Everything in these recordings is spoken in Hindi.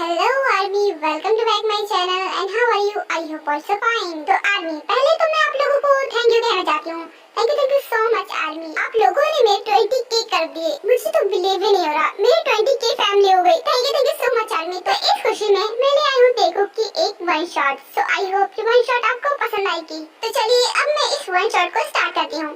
Hello army, welcome to back my channel and how are you? I hope also fine. तो आर्मी, पहले तो मैं आप लोगों को थैंक यू कहना चाहती हूँ। Thank you so much army. आप लोगों ने मेरे 20K कर दिए, मुझे तो बिलीव ही नहीं हो रहा। मेरी 20K फैमिली हो गई। Thank you so much army. तो इस खुशी में मैं ले आई हूँ देखो कि एक one shot. So I hope कि वन शॉट आपको पसंद आएगी। तो चलिए अब मैं इस वन शॉट को स्टार्ट करती हूँ।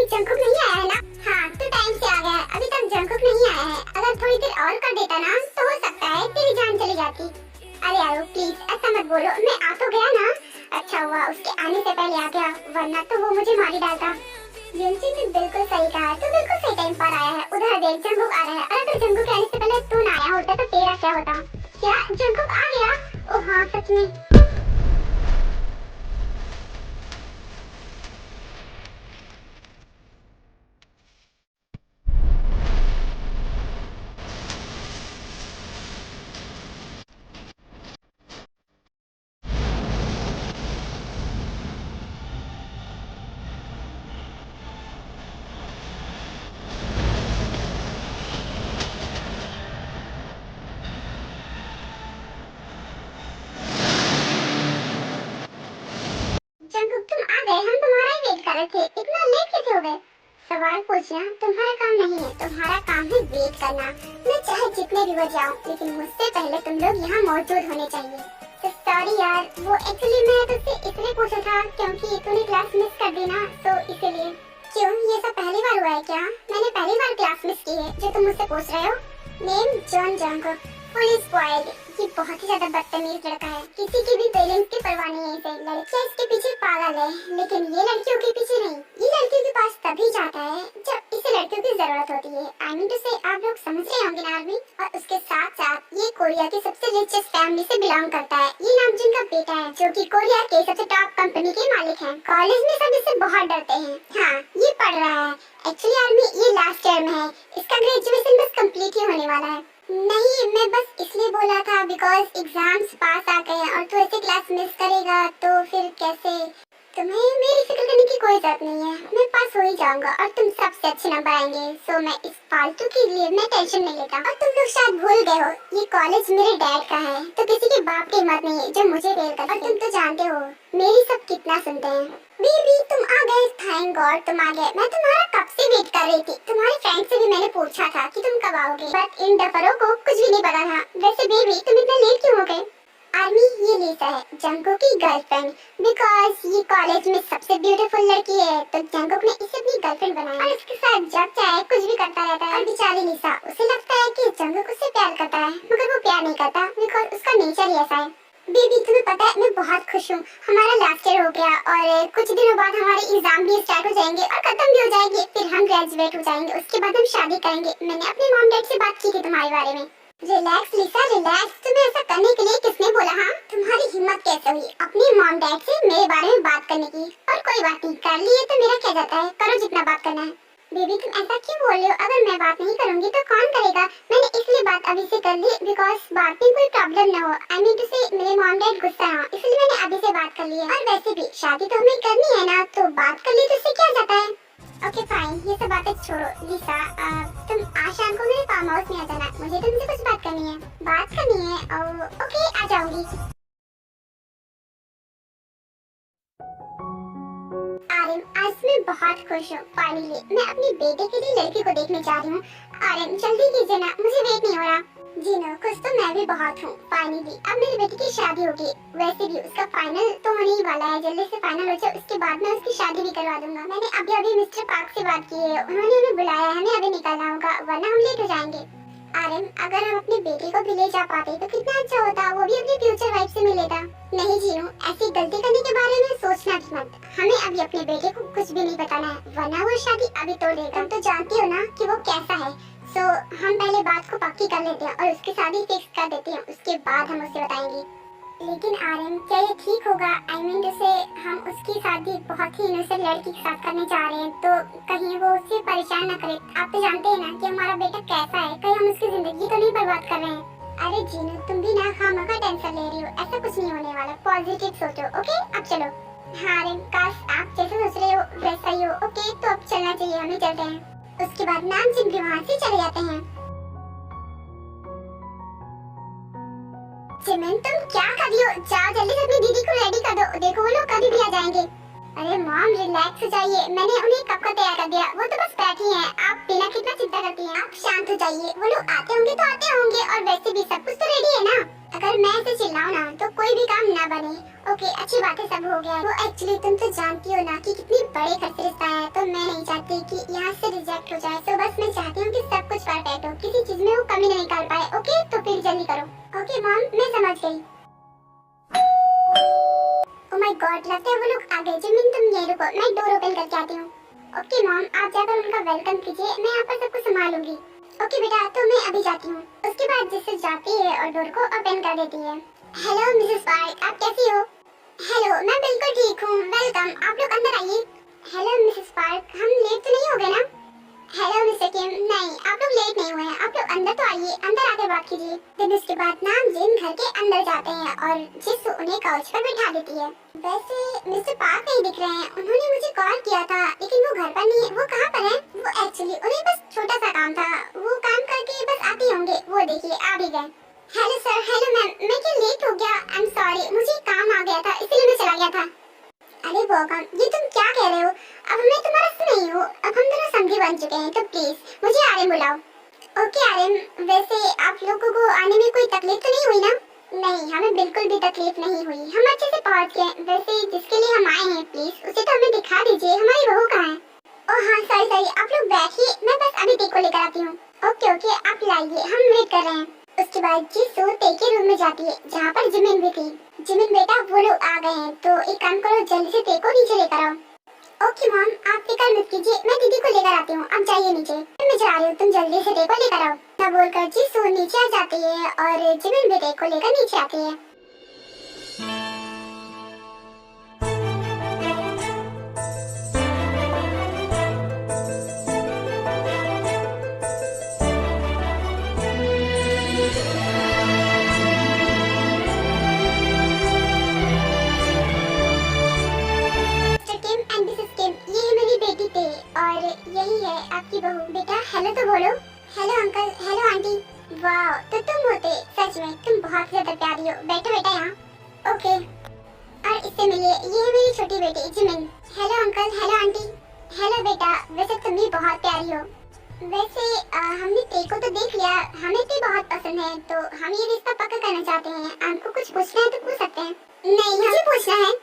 जंकुक नहीं आया है ना? हाँ, तो टाइम से आ गया है। अभी तक जंकुक नहीं आया है। अगर थोड़ी देर और कर देता ना तो हो सकता है तेरी जान चली जाती। अरे यारो प्लीज ऐसा मत बोलो। मैं आ तो गया ना, अच्छा हुआ उसके आने से पहले आ गया, वरना तो वो मुझे मार ही डालता। यूनसी ने बिल्कुल सही कहा, तो बिल्कुल सही टाइम पर आया है। उधर देख जंकुक आ रहा है। अगर जंकुक आने से पहले तू ना आया होता तो तेरा क्या होता? क्या जंकुक आ गया? ओह हाँ सच में। जंकुक तुम आ गए, हम तुम्हारा ही वेट कर रहे थे। इतना लेट कैसे हो गए? सवाल पूछना तुम्हारा काम नहीं है, तुम्हारा काम है वेट करना। मैं चाहे जितने भी बज जाऊं, लेकिन मुझसे पहले तुम लोग यहाँ मौजूद होने चाहिए। तो सॉरी यार, वो एक्चुअली मैं तुझसे इसलिए पूछा था क्योंकि तूने क्लास मिस कर दी ना, तो इसीलिए। क्यों, ये सब पहली बार हुआ है क्या? मैंने पहली बार क्लास मिस की है जो तुम मुझसे पूछ रहे हो। Name John Jungkook, full spoiled. ये बहुत ही ज्यादा बदतमीज लड़का है। किसी की भी पेरेंट्स की परवाह नहीं है इसे। लड़कियां इसके पीछे पागल है, लेकिन ये लड़कियों के पीछे नहीं। ये लड़कियों के पास तभी जाता है जब इसे लड़कियों की जरूरत होती है। आई मीन टू से आप लोग समझ रहे होंगे ना आर्मी। और उसके साथ साथ ये कोरिया की सबसे रिचेस्ट फैमिली से बिलोंग करता है। ये नामजुन का बेटा है जो कि कोरिया के सबसे टॉप कंपनी के मालिक हैं। कॉलेज में सब इससे बहुत डरते हैं। हाँ, ये पढ़ रहा है। एक्चुअली आर्मी ये लास्ट ईयर में है। इसका ग्रेजुएशन बस कंप्लीट ही होने वाला है। नहीं, मैं बस इसलिए बोला था बिकॉज एग्जाम्स पास आ गए और तू ऐसे क्लास मिस करेगा तो फिर कैसे? तुम्हें मेरी फिक्र करने की कोई जरूरत नहीं है। मैं पास हो ही जाऊंगा और तुम सबसे अच्छे नंबर आएंगे। सो मैं इस फालतू के लिए मैं टेंशन नहीं लेता। और तुम लोग शायद भूल गए हो, ये कॉलेज मेरे डैड का है, तो किसी के बाप की हिम्मत नहीं है जो मुझे फेल कर। और तुम तो जानते हो मेरी सब कितना सुनते हैं। बेबी तुम आ गए, थैंक गॉड तुम आ गए। मैं तुम्हारा कब से वेट कर रही थी। तुम्हारे फ्रेंड से भी मैंने पूछा था कि तुम कब आओगे, बट इन डफरों को कुछ भी नहीं पता था। वैसे बेबी तुम इतना लेट क्यों हो गए? आर्मी, ये लीसा है जंकुक की गर्लफ्रेंड। बिकॉज ये कॉलेज में सबसे ब्यूटीफुल लड़की है, तो जंकुक ने इसे अपनी गर्लफ्रेंड बनाया और इसके साथ जब चाहे कुछ भी करता रहता है। और बेचारी लीसा, उसे लगता है कि जंकुक उससे प्यार करता है, मगर वो प्यार नहीं करता बिकॉज उसका नेचर ही ऐसा है। बेबी तुम्हें पता है मैं बहुत खुश हूँ। हमारा लास्ट ईयर हो गया और कुछ दिनों बाद हमारे एग्जाम भी स्टार्ट हो जाएंगे और खत्म भी हो जाएंगे। फिर हम ग्रेजुएट हो जाएंगे, उसके बाद हम शादी करेंगे। मैंने अपने मॉम डैड से बात की थी तुम्हारे बारे में। Relax Lisa relax. तुम्हें ऐसा करने के लिए किसने बोला? हाँ, तुम्हारी हिम्मत कैसे हुई अपनी मॉम डैड से मेरे बारे में बात करने की? और कोई बात नहीं, कर लिए तो मेरा क्या जाता है, करो जितना बात करना है। बेबी तुम ऐसा क्यों बोल रहे हो? अगर मैं बात नहीं करूंगी तो कौन करेगा? मैंने इसलिए बात अभी से कर ली बिकॉज बाद में कोई प्रॉब्लम ना हो। आई मीन टू से मेरे मॉम डैड गुस्सा ना हो, इसलिए मैंने अभी से बात कर ली है। और वैसे भी शादी तो हमें करनी है ना, तो बात कर ली तो इससे क्या जाता है? ओके फाइन, ये सब बातें छोड़ो। लीसा तुम आज शाम को मेरे फार्म हाउस में आ जाना, मुझे तुमसे कुछ बात करनी है। बात करनी है? ओके आ जाऊंगी। आर्यन, आज मैं बहुत खुश हूँ। फाइनली मैं अपने बेटे के लिए लड़की को देखने जा रही हूँ। आर्यन जल्दी कीजिए ना, मुझे वेट नहीं हो रहा। जी नो, खुश तो मैं भी बहुत हूँ। फाइनली अब मेरे बेटे की शादी होगी। वैसे भी उसका फाइनल तो होने ही वाला है। जल्दी से फाइनल हो जाए, उसके बाद मैं उसकी शादी भी करवा दूंगा। मैंने अभी मिस्टर पार्क से बात की है, उन्होंने हमें बुलाया है। हमें अभी निकलना होगा वरना हम लेट हो जाएंगे। आर्यन, अगर हम अपने बेटे को भी ले जा पाते तो कितना अच्छा होता। वो भी अपनी फ्यूचर वाइफ से मिलेगा। नहीं जीनू, ऐसी गलती करने के बारे में सोचना भी मत। हमें अभी अपने बेटे को कुछ भी नहीं बताना है, वरना वो शादी अभी तोड़ देगा। तुम तो जानती हो ना कि वो कैसा है। सो हम पहले बात को पक्की कर लेते हैं और उसकी शादी फिक्स कर देते हैं, उसके बाद हम उसे बताएंगे। लेकिन आर्यन, क्या ये ठीक होगा? आई मीन जैसे हम उसकी शादी बहुत ही इनोसेंट लड़की के साथ करने जा रहे हैं, तो कहीं वो उसे परेशान ना करे। आप तो जानते हैं ना कि हमारा बेटा कैसा है, कहीं हम उसकी जिंदगी तो नहीं बर्बाद कर रहे हैं। अरे जीनू, तुम भी ना खामखा टेंशन ले रही हो, ऐसा कुछ नहीं होने वाला। पॉजिटिव सोचो, ओके? अब चलो। हाँ आर्यन, काश आप जैसे सोच रहे हो वैसा ही हो। ओके, तो अब चलना चाहिए, हमें चलते हैं। उसके बाद नामजिन भी वहाँ से चले जाते हैं। जिमिन, तुम क्या कर रही हो? जाओ जल्दी से अपनी दीदी को रेडी कर दो, देखो वो लोग कभी भी आ जाएंगे। अरे मॉम, रिलैक्स हो जाइए, मैंने उन्हें कब का तैयार कर दिया, वो तो बस बैठी हैं। आप बिना कितना चिंता करती हैं? आप शांत हो जाइए, वो लोग आते होंगे तो आते होंगे, और वैसे भी सब कुछ तो रेडी है ना। अगर मैं ऐसे चिल्लाऊं ना तो कोई भी काम ना बने। ओके, अच्छी बात है, सब हो गया। वो एक्चुअली तुम तो जानती हो ना कि कितनी बड़े घर से रिश्ता है, तो मैं नहीं चाहती कि यहाँ से रिजेक्ट हो जाए। तो बस मैं चाहती हूँ कि सब कुछ परफेक्ट हो, किसी चीज में वो कमी नहीं निकाल पाए। ओके, तो फिर जल्दी करो। ओके मॉम, मैं समझ गई। ओह माय गॉड, लगता है वो लोग आ गए। जिमिन, तुम यहीं रुको, मैं डोर ओपन करके आती हूँ। ओके मॉम, आप जाकर उनका वेलकम कीजिए, मैं यहाँ पर सब कुछ संभालूंगी। ओके बेटा, तो मैं अभी जाती हूँ। उसके बाद जिससे जाती है और डोर को ओपन कर देती है। हेलो मिसेस पार्क, आप कैसी हो? हेलो, मैं बिल्कुल ठीक हूँ, वेलकम, आप लोग अंदर आइए। हेलो मिसेस पार्क, हम लेट तो नहीं हो गए ना? हेलो मिस्टर किम, नहीं आप लोग लेट नहीं हुए हैं, आप लोग अंदर तो आइए, अंदर आके बात कीजिए। दिन उसके बाद नामजिन घर के अंदर जाते हैं और जिसु उन्हें काउच पर बिठा देती है। वैसे मिस्टर पार्क नहीं दिख रहे हैं, उन्होंने मुझे कॉल किया था लेकिन वो घर पर नहीं है। वो कहाँ पर है? वो एक्चुअली उन्हें बस छोटा सा काम था, वो काम करके बस आते होंगे। वो देखिए आ भी गए। हेलो सर, हेलो मैम, मैं क्या लेट हो गया? आई एम सॉरी, मुझे काम आ गया था इसलिए मैं चला गया था। अरे बोगम, ये तुम क्या कह रहे हो? अब मैं तुम्हारा से नहीं हूँ, अब हम दोनों समझी बन चुके हैं, तो प्लीज मुझे आर्यन बुलाओ। ओके आर्यन, वैसे आप लोगों को आने में कोई तकलीफ तो नहीं हुई ना? नहीं, हमें बिल्कुल भी तकलीफ नहीं हुई, हम अच्छे से पहुँच गए। वैसे जिसके लिए हम आए हैं प्लीज उसे तो हमें दिखा दीजिए, हमारी बहू कहाँ है? ओह हाँ सॉरी, आप लोग बैठिए, मैं बस अभी टेक को लेकर आती हूँ। ओके ओके, आप लाइए, हम वेट कर रहे हैं। उसके बाद जिसु टे के रूम में जाती है जहाँ पर जिमिन भी थी। जिमिन बेटा, वो लोग आ गए हैं, तो एक काम करो, जल्दी से टे को नीचे लेकर आओ। ओके मॉम, आप फिक्र मत कीजिए, मैं दीदी को लेकर आती हूँ, आप जाइए नीचे, मैं जा रही हूँ, तुम जल्दी से टे को लेकर आओ। ना बोलकर जिसु नीचे आ जाती है और जिमिन भी टे को लेकर नीचे आती है। और यही है आपकी बहू। बेटा हेलो तो बोलो। Hello uncle, hello aunty. वाह, तो तुम होते, सच में तुम बहुत ज्यादा प्यारी हो। बैठो बेटा यहाँ। ओके, और इससे मिलिए, ये है मेरी छोटी बेटी Jimin. Hello uncle, hello aunty. Hello बेटा, वैसे तुम भी बहुत प्यारी हो। वैसे हमने टे को तो देख लिया, हमें टे बहुत पसंद है, तो हम ये रिश्ता पक्का करना चाहते हैं। आपको कुछ पूछना है तो पूछ सकते हैं। नहीं, मुझे पूछना है।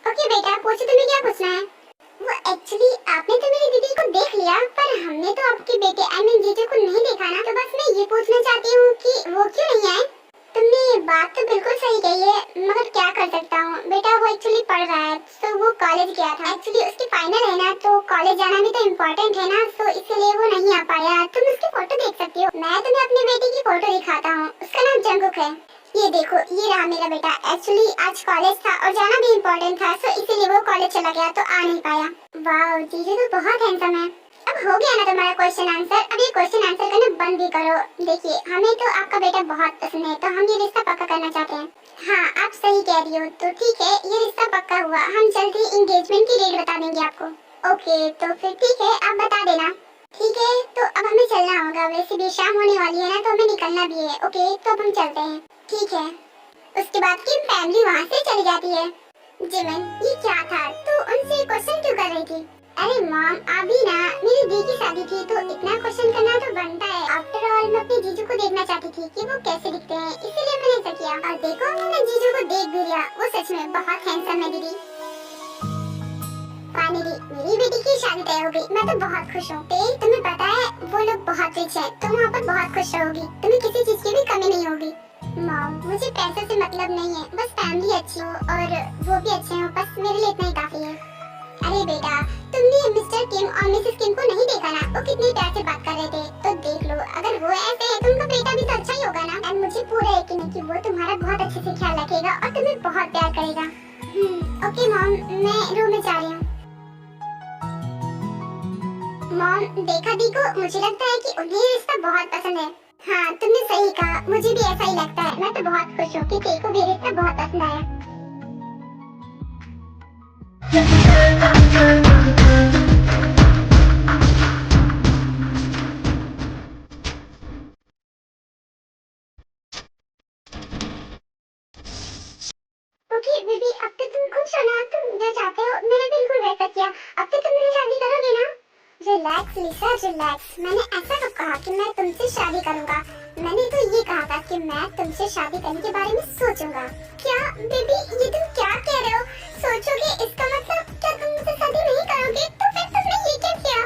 ओके बेटा, पूछो, तुम्हें क्या पूछना है? वो एक्चुअली आपने तो मेरी दीदी को देख लिया, पर हमने तो आपके बेटे आई मीन जीजू को नहीं देखा ना, तो बस मैं ये पूछना चाहती हूँ कि वो क्यों नहीं आए? तुमने बात तो बिल्कुल सही कही है, मगर क्या कर सकता हूँ बेटा, वो एक्चुअली पढ़ रहा है, तो वो कॉलेज गया था। एक्चुअली उसके फाइनल है ना, तो कॉलेज जाना भी तो इम्पोर्टेंट है ना, तो इसलिए वो नहीं आ पाया। तुम उसकी फोटो देख सकती हो, मैं तुम्हें अपने बेटे की फोटो दिखाता हूँ, उसका नाम जंगकुक है। ये देखो, ये रहा मेरा बेटा। एक्चुअली आज कॉलेज था और जाना भी इम्पोर्टेंट था, तो इसीलिए वो कॉलेज चला गया, तो आ नहीं पाया। वाह, जीजू तो बहुत हैंडसम है। अब हो गया ना तुम्हारा क्वेश्चन आंसर, अब ये क्वेश्चन आंसर करना बंद भी करो। देखिए, हमें तो आपका बेटा बहुत पसंद है, तो हम ये रिश्ता पक्का करना चाहते हैं। हाँ, आप सही कह रही हो, तो ठीक है, ये रिश्ता पक्का हुआ। हम जल्दी एंगेजमेंट की डेट बता देंगे आपको। ओके, तो फिर ठीक है, आप बता देना। ठीक है, तो अब हमें चलना होगा, वैसे भी शाम होने वाली है ना, तो हमें निकलना भी है। ओके, तो अब हम चलते हैं। ठीक है। उसके बाद किम फैमिली वहाँ से चली जाती है। जिमिन, ये क्या था? तू उनसे क्वेश्चन क्यों कर रही थी? अरे मॉम, अभी ना मेरी दी की शादी थी, तो इतना क्वेश्चन करना तो बनता है। आफ्टर ऑल मैं अपने जीजू को देखना चाहती थी कि वो कैसे दिखते हैं, इसीलिए मैंने ऐसा किया। और देखो, मैंने जीजू को देख भी लिया, वो सच में बहुत हैंडसम है दीदी। फाइनली मेरी बेटी की शादी तय हो गई, मैं तो बहुत खुश हूँ। तुम्हें पता है वो लोग बहुत रिच हैं, तुम वहाँ पर बहुत खुश रहोगी, तुम्हें किसी चीज की भी कमी नहीं होगी। मॉम, मुझे पैसे से मतलब नहीं है, बस फैमिली अच्छी हो और वो भी अच्छे हो, बस मेरे लिए इतना ही काफी है। अरे बेटा, तुमने मिस्टर किम और मिसेस किम को नहीं देखा ना, वो कितने प्यार से बात कर रहे थे, तो देख लो, अगर वो ऐसे है तो उनका बेटा भी तो अच्छा ही होगा ना। एंड मुझे पूरा यकीन है कि वो तुम्हारा बहुत अच्छे से ख्याल रखेगा और बहुत प्यार करेगा। ओके मॉम, मैं रूम में जा रही हूँ। मॉम, देखा दीको, मुझे लगता है कि उन्हें ये रिश्ता बहुत पसंद है। हाँ, तुमने सही कहा, मुझे भी ऐसा ही लगता है। मैं तो बहुत खुश हूँ कि तेरे को भी रिश्ता बहुत पसंद आया। ओके बेबी, अब तो तुम खुश हो ना? तुम जो चाहते हो मैंने बिल्कुल वैसा किया। अब तो तुम मेरी शादी करोगे ना? रिलैक्स लिसा, रिलैक्स। मैंने ऐसा कब कहा कि मैं तुमसे शादी करूंगा? मैंने तो ये कहा था कि मैं तुमसे शादी करने के बारे में सोचूंगा। क्या बेबी, ये तुम क्या कह रहे हो? सोचोगे, इसका मतलब क्या तुम मुझसे शादी नहीं करोगे? तो फिर तुमने ये क्या किया?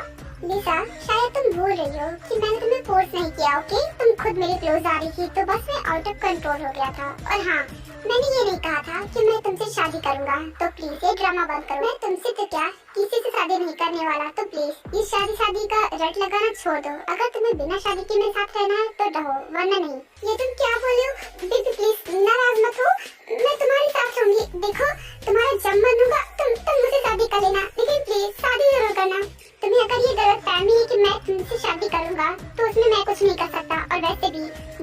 लिसा, शायद तुम भूल रही हो कि मैंने तुम्हें फोर्स नहीं किया। ओके, तुम खुद मेरे क्लोज आ रही थी तो बस मैं आउट ऑफ कंट्रोल हो गया था। और हाँ, मैंने ये नहीं कहा था कि मैं तुमसे शादी करूंगा। तो प्लीज ये ड्रामा बंद करो। मैं तुमसे तो क्या, किसी से शादी नहीं करने वाला। तो प्लीज ये शादी का रट लगाना छोड़ दो। अगर तुम्हें बिना शादी के मेरे साथ रहना है तो रहो, वरना नहीं। ये तुम क्या बोल रहे हो? बेबी प्लीज नाराज मत हो, मैं तुम्हारे साथ रहूंगी। देखो, तुम्हारा जब मन होगा तुम मुझसे शादी कर लेना, लेकिन प्लीज शादी जरूर करना। तुम्हें अगर ये गलतफहमी है कि मैं तुमसे शादी करूंगा तो उसमें मैं कुछ नहीं कर सकता। और वैसे भी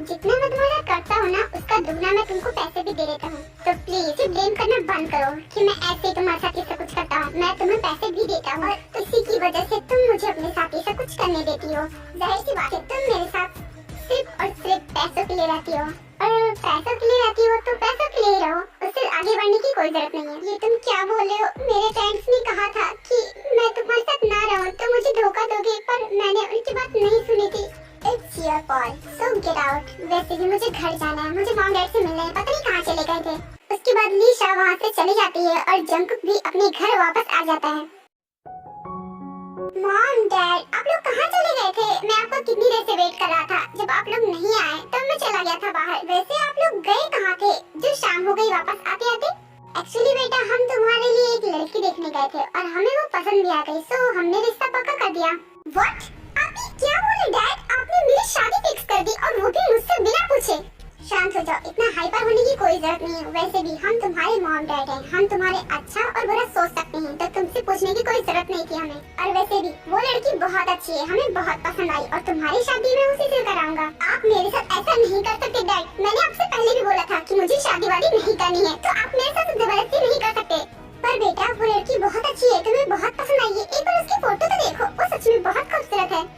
जितना मैं तुम्हारा करता हूँ ना, उसका दुगना मैं तुमको पैसे भी दे देता हूँ। तो प्लीज ब्लेम करना बंद करो कि मैं ऐसे तुम्हारे साथ ये सब कुछ करता हूँ। मैं तुम्हें पैसे भी देता हूँ और इसी की वजह से तुम मुझे अपने साथ ये सब कुछ करने देती हो। जाहिर सी बात है, तुम मेरे साथ सिर्फ और सिर्फ पैसों के लिए रहती हो। और पैसों के लिए रहती हो तो पैसों के लिए रहो, उससे आगे बढ़ने की कोई जरूरत नहीं है। ये तुम क्या बोल रहे हो? मेरे फ्रेंड्स ने कहा था कि मैं तुम्हारे साथ ना रहूं तो मुझे धोखा दोगे, पर मैंने उनकी बात नहीं सुनी थी। It's your fault, so get out। वैसे भी मुझे घर जाना है, मुझे मॉम डैड से मिलना है, पता नहीं कहाँ चले गए थे। उसके बाद लीशा वहाँ से चली जाती है और जंकुक भी अपने घर वापस आ जाता है। मॉम डैड, आप लोग कहाँ चले गए थे? मैं आपको कितनी देर से वेट कर रहा था। जब आप लोग नहीं आए तब मैं चला गया था बाहर। वैसे आप लोग गए कहाँ थे जो शाम हो गई वापस आते आते? एक्चुअली बेटा, हम तुम्हारे लिए एक लड़की देखने गए थे और हमें वो पसंद भी आ गई, सो हमने रिश्ता पक्का कर दिया। व्हाट? आप ये क्या बोले डैड? आपने मेरी शादी फिक्स कर दी और वो भी मुझसे बिना पूछे। शांत हो जाओ, इतना हाइपर होने की कोई जरूरत नहीं है। वैसे भी हम तुम्हारे मॉम डैड हैं, हम तुम्हारे अच्छा और बुरा सोच सकते हैं, तो तुमसे पूछने की कोई जरूरत नहीं थी हमें। और वैसे भी वो लड़की बहुत अच्छी है, हमें बहुत पसंद आई और तुम्हारी शादी मैं उसी से कराऊंगा। आप मेरे साथ ऐसा नहीं कर सकते डैड। मैंने आपसे पहले भी बोला था कि मुझे शादी वादी नहीं करनी है, तो आप मेरे साथ जबरदस्ती नहीं कर सकते। पर बेटा, वो लड़की बहुत अच्छी है, तुम्हें बहुत पसंद आई है। एक बार उसकी फोटो तो देखो, वो सच में बहुत खूबसूरत है।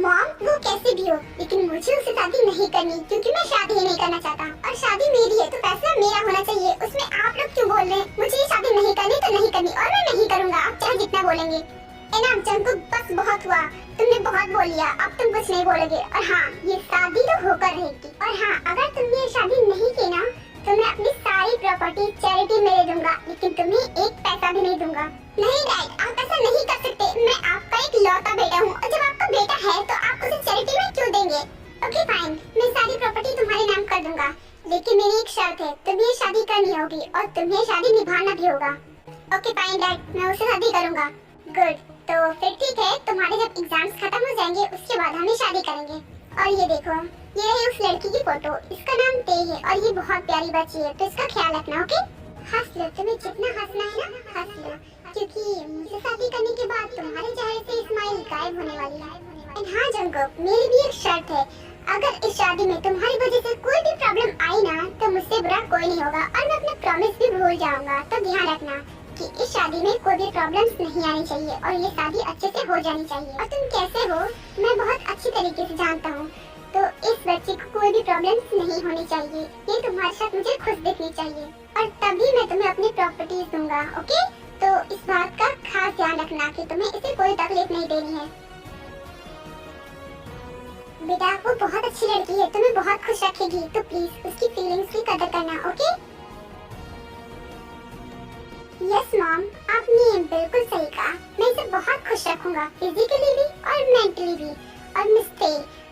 मॉम, वो कैसे भी हो, लेकिन मुझे उससे शादी नहीं करनी, क्योंकि मैं शादी ही नहीं करना चाहता। और शादी मेरी है तो फैसला मेरा होना चाहिए, उसमें आप लोग क्यों बोल रहे हैं? मुझे ये शादी नहीं करनी तो नहीं करनी, और मैं नहीं करूंगा, आप चाहे जितना बोलेंगे। एनाम जंकुक, बस बहुत हुआ, तुमने बहुत बोल लिया, अब तुम कुछ नहीं बोलोगे। और हाँ, ये शादी तो होकर रहेगी। और हाँ, अगर तुमने ये शादी नहीं की ना तो मैं अपनी सारी प्रॉपर्टी चैरिटी में दे दूंगा, लेकिन तुम्हें एक पैसा भी नहीं दूंगा। नहीं डैड, आप ऐसा नहीं कर सकते। मैं आपका एक लौता बेटा हूँ, और जब आपका बेटा है तो आप उसे चैरिटी में क्यों देंगे? ओके फाइन, मैं सारी प्रॉपर्टी तुम्हारे नाम कर दूंगा, लेकिन मेरी एक शर्त है, तुम्हें शादी करनी होगी और तुम्हें शादी निभाना भी होगा। ओके फाइन डैड, मैं उससे शादी करूंगा। गुड, तो फिर ठीक है, तुम्हारे जब एग्जाम्स खत्म हो जाएंगे उसके बाद हम शादी करेंगे। और ये देखो, ये रही उस लड़की की फोटो, इसका नाम ते है और ये बहुत प्यारी बच्ची है, तो इसका ख्याल रखना। ओके, हंस लो, तुम्हें जितना हंसना है ना हंस लो, क्योंकि मुझसे शादी करने के बाद तुम्हारे चेहरे से स्माइल गायब होने वाली है। एंड हाँ जंकुक, मेरी भी एक शर्त है, अगर इस शादी में तुम्हारी वजह से कोई भी प्रॉब्लम आई ना तो मुझसे बुरा कोई नहीं होगा और मैं अपना प्रॉमिस भी भूल जाऊंगा। तो ध्यान रखना कि इस शादी में कोई भी प्रॉब्लम्स नहीं आनी चाहिए और ये शादी अच्छे से हो जानी चाहिए। और तुम कैसे हो मैं बहुत अच्छी तरीके से जानता हूँ, तो इस बच्चे को कोई भी प्रॉब्लम्स नहीं होनी चाहिए। ये तुम्हारे साथ मुझे खुश दिखनी चाहिए और तभी मैं तुम्हें अपनी प्रॉपर्टीज दूंगा। ओके, तो इस बात का खास ध्यान रखना कि तुम्हें इसे कोई तकलीफ नहीं देनी है। बेटा, वो बहुत अच्छी लड़की है, तुम्हें बहुत खुश रखेगी, तो प्लीज उसकी फीलिंग्स की कदर करना। ओके? यस मॉम, आपने बिल्कुल सही कहा, मैं इसे बहुत खुश रखूंगा, फिजिकली भी और मेंटली भी। और मिस्टे,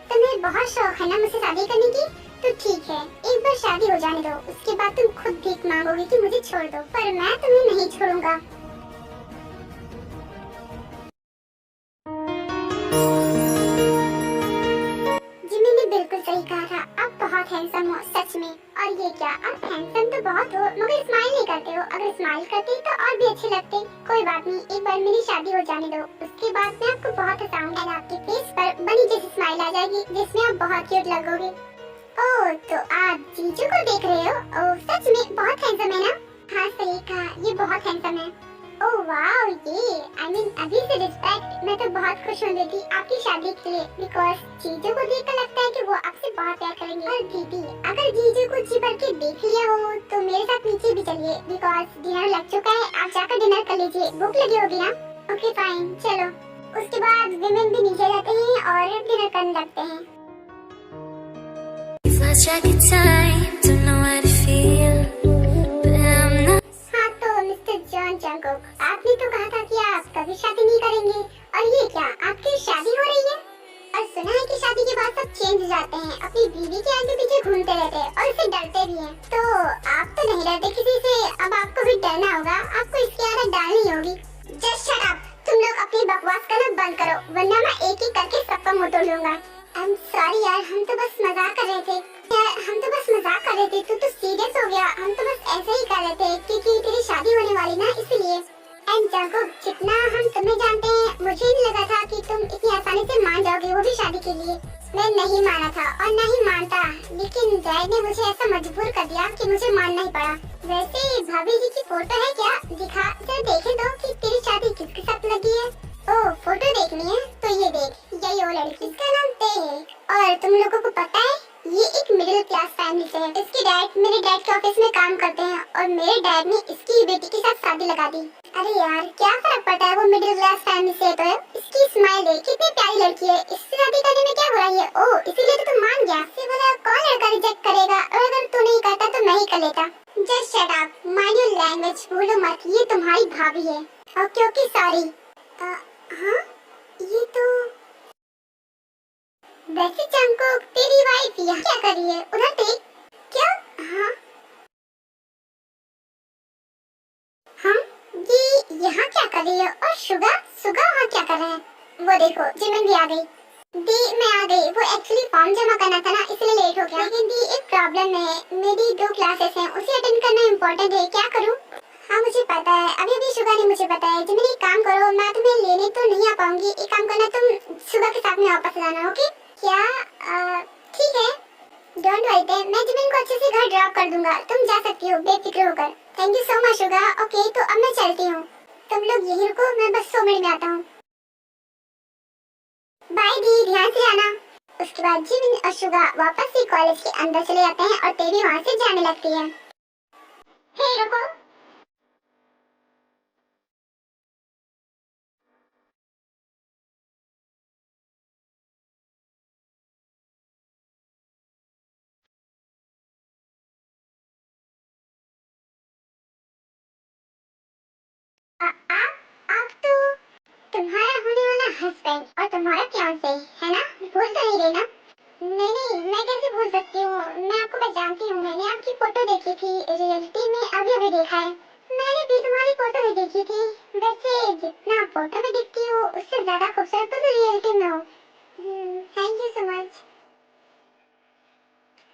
तुम्हें बहुत शौक है ना मुझसे शादी करने की, तो ठीक है, एक बार शादी हो जाने दो, उसके बाद तुम खुद भीख मांगोगे कि मुझे छोड़ दो, पर मैं तुम्हें नहीं छोड़ूंगा। जिमी ने बिल्कुल सही कहा था, आप बहुत हैंडसम हो सच में। और ये क्या, आप हैंडसम तो बहुत हो मगर स्माइल नहीं करते हो। अगर स्माइल करते तो और भी अच्छे लगते। कोई बात नहीं, एक बार मेरी शादी हो जाने दो, उसके बाद मैं आपको बहुत हंसाऊंगी। आपके फेस पर बनी जैसी स्माइल आ जाएगी जिसमें आप बहुत क्यूट लगोगे। ओह, तो आप जीजू को देख रहे हो? ओह सच में बहुत हैंडसम है ना? हाँ सही कहा, ये बहुत हैंडसम है। ओह वाओ, ये अभी से रिस्पेक्ट। मैं तो बहुत खुश होंगी थी आपकी शादी के लिए, बिकॉज जीजू को देखकर लगता है कि वो आपसे बहुत प्यार करेंगे। और दीदी, अगर जीजू को जी भर के देख लिया हो तो मेरे साथ नीचे भी चलिए, बिकॉज डिनर लग चुका है। आप जाकर डिनर कर लीजिए, भूख लगी होगी ना? ओके फाइन, चलो। उसके बाद विमेन भी नीचे जाते हैं और डिनर करने लगते हैं। हाँ तो मिस्टर जॉन जंगकुक, आपने तो कहा था कि आप कभी शादी नहीं करेंगे, और ये क्या, आपकी शादी हो रही है? और सुना है कि शादी के बाद सब चेंज हो जाते हैं, अपनी बीवी के आगे पीछे घूमते रहते हैं और उससे डरते भी हैं। तो आप तो नहीं डरते किसी से, अब आपको भी डरना होगा, आपको इसकी आदत डालनी होगी। जस्ट शट अप, तुम लोग अपनी बकवास करना बंद करो, वरना मैं एक एक करके सबका मुंह तोड़ लूंगा। आई एम सॉरी यार, हम तो बस मजाक कर रहे थे यार, हम तो बस मजाक कर रहे थे। तू तो सीरियस हो गया, हम तो बस ऐसे ही कर रहे थे क्योंकि तेरी शादी होने वाली ना, इसलिए। एंड जंगकुक, जितना हम तुम्हें जानते हैं, मुझे नहीं लगा था कि तुम इतनी आसानी से मान जाओगे, वो भी शादी के लिए। मैं नहीं माना था और नहीं मानता, लेकिन डैड ने मुझे ऐसा मजबूर कर दिया कि मुझे मानना ही पड़ा। वैसे भाभी जी की फोटो है क्या? दिखा जरा, देखे तो कि तेरी शादी किसके साथ लगी है। ओह, फोटो देखनी है तो ये देख, यही वो लड़की, इसका नाम ते है। और तुम लोगों को पता है, ये एक मिडिल क्लास फैमिली से है। इसके डैड मेरे डैड के ऑफिस में काम करते हैं और मेरे डैड ने इसकी बेटी के साथ शादी लगा दी। अरे यार, क्या फर्क पड़ता है, वो मिडिल क्लास फैमिली से तो है। इसकी स्माइल देख, कितनी प्यारी लड़की है, इससे शादी करने में क्या बुराई है? ओह, इसीलिए तो तुम मान गया। इससे भला कौन लड़का रिजेक्ट करेगा, और अगर तू नहीं करता तो मैं ही कर लेता। Just shut up, mind your language, भूलो मत, ये तुम्हारी भाभी है। Okay okay, sorry. हाँ, ये तो वैसे जंगकुक, तेरी वाइफ यहाँ क्या कर रही है? उधर देख। क्या? हाँ हाँ, ये यहाँ क्या कर रही है? और सुगा वहाँ क्या कर रहा है? वो देखो, जिमिन भी आ गई। दी, मैं आ गई। वो एक्चुअली फॉर्म जमा करना था ना, इसलिए लेट हो गया। लेकिन दी, एक प्रॉब्लम है, मेरी 2 क्लासेस हैं, उसे अटेंड करना इम्पोर्टेंट है, क्या करूँ? हाँ मुझे पता है, अभी सुगा ने मुझे बताया। जिमिन, एक काम करो, मैं तुम्हें लेने तो नहीं आ पाऊंगी, एक काम करना, तुम सुगा के साथ में वापस जाना, ओके? क्या? ठीक है, डोंट वरी, मैं जिमिन को अच्छे से घर ड्रॉप कर दूंगा, तुम जा सकती हो बेफिक्र होकर। Thank you so much Suga. Okay, तो अब मैं चलती हूँ, तुम लोग यहीं रुको, मैं बस 100 मिनट में आता हूँ। बाय दी, ध्यान से आना। उसके बाद जिमिन और सुगा वापस से कॉलेज के अंदर चले जाते हैं और तेरी वहाँ से जाने लगती है। हे रुको, आप तो तुम्हारा होने वाला हस्बैंड और तुम्हारा फियांसे है ना? भूल तो नहीं गई ना? नहीं, मैं कैसे भूल सकती हूँ, मैं आपको पहचानती हूँ, मैंने आपकी फोटो देखी थी रियलिटी में, अभी देखा है। मैंने भी तुम्हारी फोटो भी देखी थी, वैसे जितना फोटो में दिखती हो उससे ज्यादा खूबसूरत तो रियलिटी में हो। Thank you so much.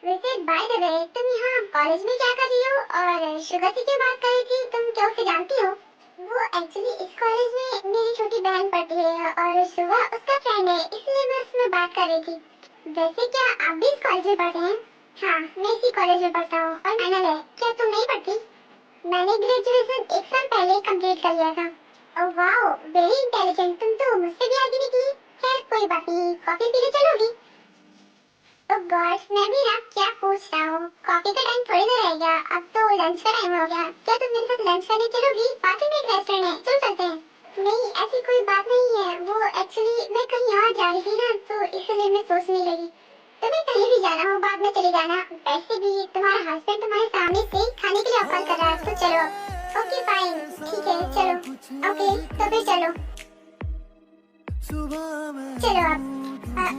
वैसे बाय द वे, तुम यहाँ कॉलेज में क्या कर रही हो? और शुगर से क्यों बात कर रही थी, तुम क्या उसे जानती हो? वो एक्चुअली इस कॉलेज में मेरी छोटी बहन पढ़ती है और सुबह उसका फ्रेंड है, इसलिए मैं उसमें बात कर रही थी। वैसे क्या आप भी इस कॉलेज में पढ़ते हैं? हाँ, मैं इसी कॉलेज में पढ़ता हूँ। और फाइनल है, क्या तुम नहीं पढ़ती? मैंने ग्रेजुएशन 1 साल पहले कंप्लीट कर लिया था। ओह वाओ, वेरी इंटेलिजेंट, तुम तो मुझसे भी आगे निकली। खैर कोई बात नहीं, कॉफी पीने चलोगी? ओह गॉड, मैं भी ना क्या पूछ रहा हूँ, कॉफी का टाइम थोड़ी ना रह गया, अब तो लंच का टाइम हो गया। क्या तुम मेरे साथ लंच करने चलोगी? पास में एक रेस्टोरेंट है, चल चलते हैं। नहीं, ऐसी कोई बात नहीं है, वो एक्चुअली मैं कहीं और जा रही थी ना, तो इसलिए मैं सोचने लगी। तुम्हें कहीं भी जाना हो बाद में चले जाना, वैसे भी तुम्हारा हस्बैंड तुम्हारे सामने से खाने के लिए ऑफर कर रहा है, तो चलो। ओके फाइन, ठीक है, चलो। ओके, तो फिर चलो चलो अब।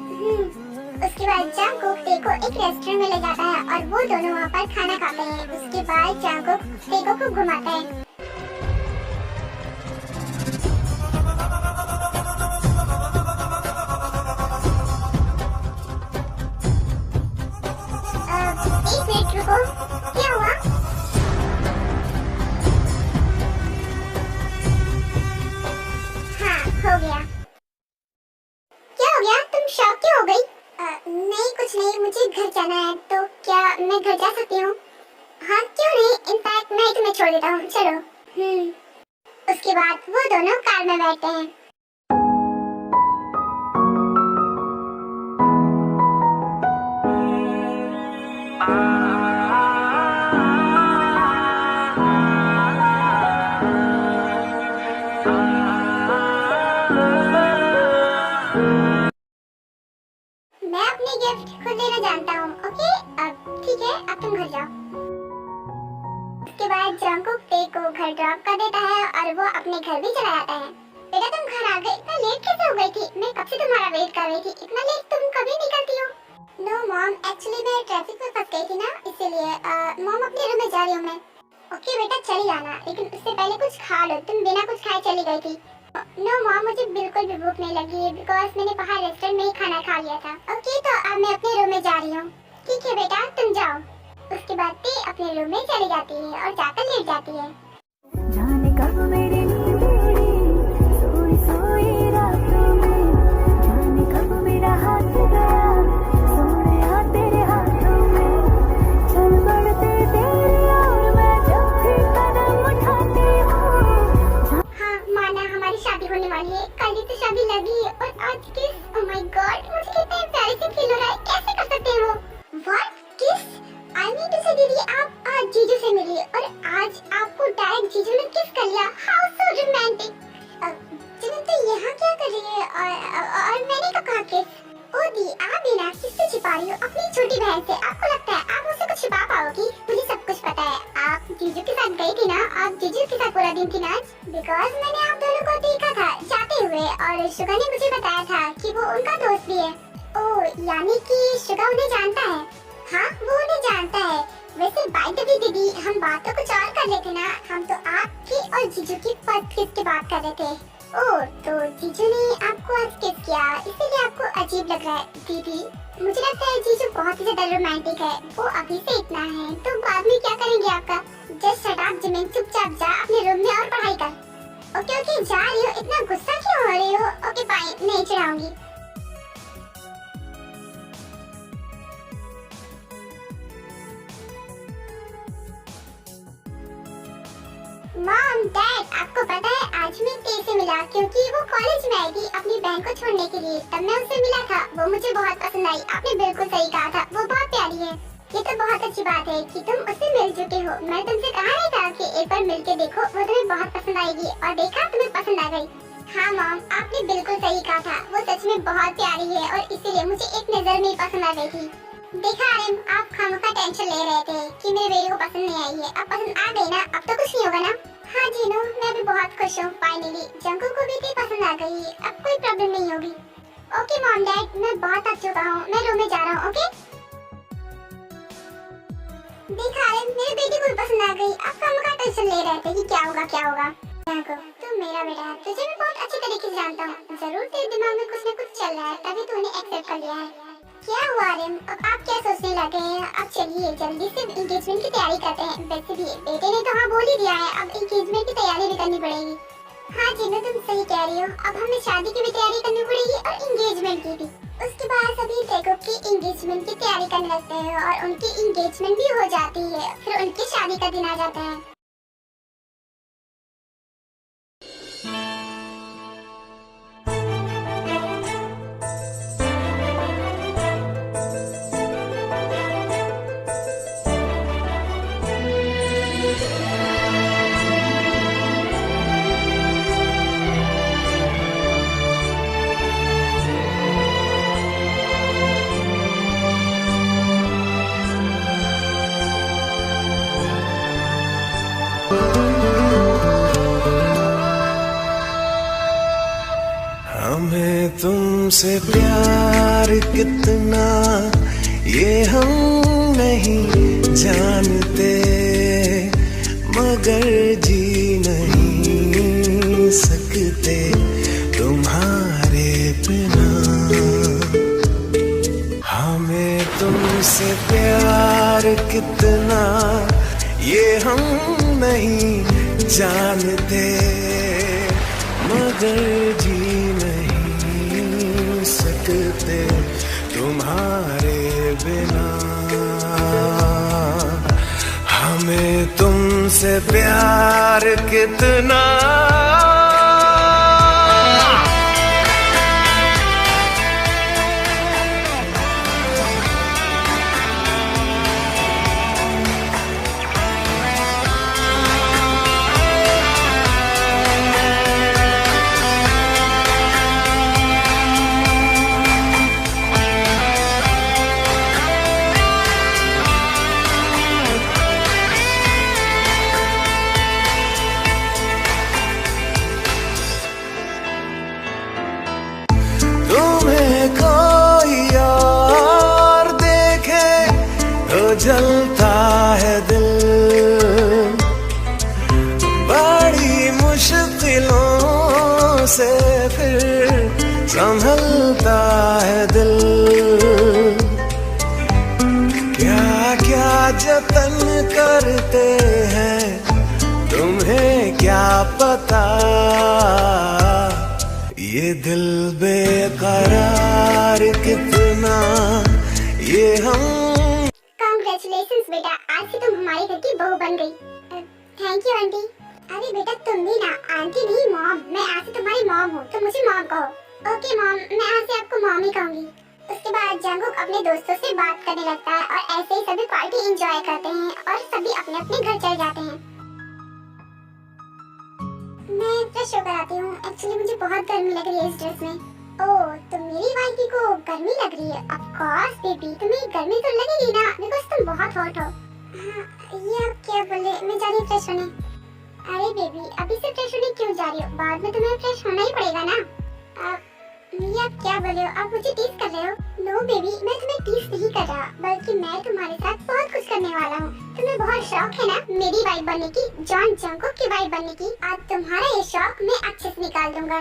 उसके बाद जंगकुक टे को एक रेस्टोरेंट में ले जाता है और वो दोनों वहाँ पर खाना खाते हैं। उसके बाद जंगकुक टे को घुमाता है। मिनट रुको, क्या हुआ? हाँ, हो गया। क्या हो गया? तुम शॉक क्यों हो गई? नहीं कुछ नहीं, मुझे घर जाना है, तो क्या मैं घर जा सकती हूँ? हाँ क्यों नहीं, इनफैक्ट मैं ही तुम्हें छोड़ देता हूँ, चलो। उसके बाद वो दोनों कार में बैठते हैं। मैं अपनी गिफ्ट खुद लेना जानता हूँ, ओके? अब ठीक है, अब तुम घर जाओ। उसके बाद जंगकुक ते को घर ड्रॉप कर देता है और वो अपने घर भी चला जाता है। बेटा तुम घर आ गए, इतना लेट कैसे हो गई थी? मैं कब से तुम्हारा वेट कर रही थी, इतना लेट तुम कभी निकलती हो? नो मॉम, एक्चुअली मैं ट्रैफिक में फंस गई थी ना, इसीलिए। मॉम अपने रूम में जा रही हूँ मैं। ओके बेटा चली जाना, लेकिन उससे पहले कुछ खा लो, तुम बिना कुछ खाए चली गई थी। नो मॉम, मुझे बिल्कुल भी भूख नहीं लगी है, बिकॉज मैंने बाहर रेस्टोरेंट में ही खाना खा लिया था। ओके तो अब मैं अपने रूम में जा रही हूँ। ठीक है बेटा तुम जाओ। उसके बाद ते अपने रूम में चली जाती है और जाकर लेट जाती है। जाने कब मेरी नींद उड़ी, सोई सोई रातों में, जाने कब मेरा हाथ गया, सोने तेरे हाथों में, चल बढ़ते तेरे और मैं जब भी कदम उठाती हूँ। हाँ माना हमारी शादी होने वाली है, कल ही तो शादी लगी है और आज किस? ओह माय गॉड, मुझे कितना एम्बैरेसिंग फील हो रहा है, कैसे कर सकते हो? व्हाट किस? आई मीन टू से दीदी आप आज जीजू से मिली और आज आपको डायरेक्ट जीजू ने किस कर लिया? How so romantic. जिन्हें तो यहाँ क्या कर रही है? और मैंने तो कहा किस? ओ दी आप बिना किससे छिपा रही हो? अपनी छोटी बहन से। आपको लगता है आप मुझसे कुछ छिपा पाओगी? मुझे सब कुछ पता है। आप जीजू के साथ गई थी ना, आप जीजू के साथ पूरा दिन थी ना, बिकॉज मैंने आप दोनों को देखा था जाते हुए और शुगा ने मुझे बताया था कि वो उनका दोस्त भी है। ओह यानी कि शुगा उन्हें जानता है? हाँ वो उन्हें जानता है। वैसे बाय द वे दीदी हम बात तो कुछ और कर रहे थे ना, हम तो आपकी और जीजू की फर्स्ट किस की बात कर रहे थे। ओह तो जीजू ने आपको आज किस किया, इसीलिए आपको अजीब लग रहा है दीदी? मुझे लगता है जीजू बहुत ही ज्यादा रोमांटिक है, वो अभी से इतना है तो बाद में क्या करेंगे आपका? जस्ट शट अप जिमिन, चुपचाप जा अपने रूम में और पढ़ाई कर। ओके ओके जा रही हो, इतना गुस्सा क्यों हो रही हो? ओके बाय, नहीं चिढ़ाऊंगी। मॉम डैड आपको पता है आज मैं ते से मिला क्योंकि वो कॉलेज में आई थी अपनी बहन को छोड़ने के लिए, तब मैं उससे मिला था। वो मुझे बहुत पसंद आई, आपने बिल्कुल सही कहा था, वो बहुत प्यारी है। ये तो बहुत अच्छी बात है कि तुम उससे मिल चुके हो। मैं तुमसे कहा नहीं था कि एक बार मिल के देखो, वो तुम्हें बहुत पसंद आएगी, और देखा तुम्हें पसंद आ गई। हाँ मॉम आपने बिल्कुल सही कहा था, वो सच में बहुत प्यारी है और इसीलिए मुझे एक नजर में पसंद आ गई थी। देखा आर्यन, आप खामखा टेंशन ले रहे थे कि मेरे बेटे को पसंद नहीं आई है, अब पसंद आ गई ना, अब तो कुछ नहीं होगा ना? हाँ जीनू मैं भी बहुत खुश हूँ, फाइनली जंगकुक को भी ती पसंद आ गई है, अब कोई प्रॉब्लम नहीं होगी। ओके मॉम डैड मैं बहुत थक चुका हूँ, मैं रूम में जा रहा हूँ। ओके देखा आर्यन, मेरे बेटे को भी पसंद आ गई, अब खामखा टेंशन ले रहे थे कि क्या होगा क्या होगा। तू मेरा बेटा है, तुझे मैं बहुत अच्छे तरीके से जानता हूँ, जरूर तेरे दिमाग में कुछ न कुछ चल रहा है तभी तूने एक्सेप्ट कर लिया है। क्या हुआ आर्यन, अब आप क्या सोचने लगे हैं? अब चलिए जल्दी से एंगेजमेंट की तैयारी करते हैं। वैसे भी बेटे ने तो हाँ बोल ही दिया है, अब एंगेजमेंट की तैयारी भी करनी पड़ेगी। हाँ जीनू तुम सही कह रही हो, अब हमें शादी की भी तैयारी करनी पड़ेगी और एंगेजमेंट की भी। उसके बाद सभी टेकअप की एंगेजमेंट की तैयारी करने लगते हैं और उनकी एंगेजमेंट भी हो जाती है, फिर उनकी शादी का दिन आ जाता है। हमें तुमसे प्यार कितना ये हम नहीं जानते, मगर जी नहीं सकते तुम्हारे बिना। हमें तुमसे प्यार कितना ये हम नहीं जानते, मगर जी नहीं सकते तुम्हारे बिना। हमें तुमसे प्यार कितना जलता है दिल, बड़ी मुश्किलों से फिर संभलता है दिल। क्या क्या जतन करते हैं तुम्हें क्या पता, ये दिल बेकरार कितना ये हम। कांग्रेचुलेशंस बेटा, आज से तुम हमारे घर की बहू बन गई। Thank you aunty. अरे बेटा तुम भी ना आंटी नहीं मॉम, मैं आज से तुम्हारी मॉम हूँ, तुम मुझे मॉम कहो। ओके मॉम, मैं आज से आपको मॉम ही कहूंगी। उसके बाद जंगकुक अपने दोस्तों से बात करने लगता है और ऐसे ही सभी पार्टी एंजॉय करते हैं और सभी अपने अपने घर चले जाते हैं। मैं फ्रेश होकर आती हूँ, एक्चुअली मुझे बहुत गर्मी लग रही है इस ड्रेस में। ओह, तो मेरी वाइफी को गर्मी लग रही है। ऑफ कोर्स बेबी, तुम्हें गर्मी तो लगेगी ना, बिकॉज़ तुम बहुत हॉट हो। हाँ, ये आप क्या बोले? मैं जा रही हूँ फ्रेश होने। अरे बेबी, अभी से फ्रेश होने क्यों जा रही हो? बाद में तुम्हें फ्रेश होना ही पड़ेगा ना। ये आप क्या बोले हो? आप मुझे टीज कर रहे हो? नो बेबी, मैं तुम्हें टीज नहीं कर रहा, बल्कि मैं तुम्हारे साथ बहुत कुछ करने वाला हूँ। तुम्हें बहुत शौक है ना मेरी वाइफ बनने की, जॉन जंगकुक की वाइफ बनने की। आज तुम्हारा ये शौक मैं अच्छे से निकाल दूंगा।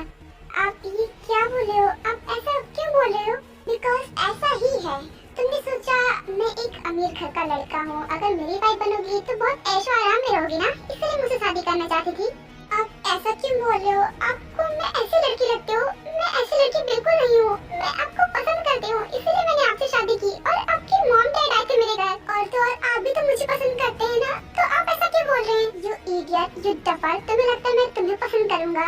आप ये क्या बोले हो? आप ऐसा क्यों बोल रहे हो? बिकॉज ऐसा ही है। तुमने सोचा मैं एक अमीर घर का लड़का हूँ, अगर मेरी वाइफ बनोगी तो बहुत ऐशो आराम में रहोगी ना, इसलिए मुझसे शादी करना चाहती थी। आप ऐसा क्यों बोल रहे हो? आपको मैं ऐसी लड़की लगती हूँ? मैं ऐसी लड़की बिल्कुल नहीं हूँ। मैं आपको पसंद करती हूँ, इसीलिए मैंने आपसे शादी की और आपकी मॉम डैड आए थे मेरे घर। और तो और आप भी तो मुझे पसंद करते हैं ना, तो आप ऐसा क्यों बोल रहे हैं? यू इडियट, यू डफर, तुम्हें लगता है मैं तुम्हें पसंद करूंगा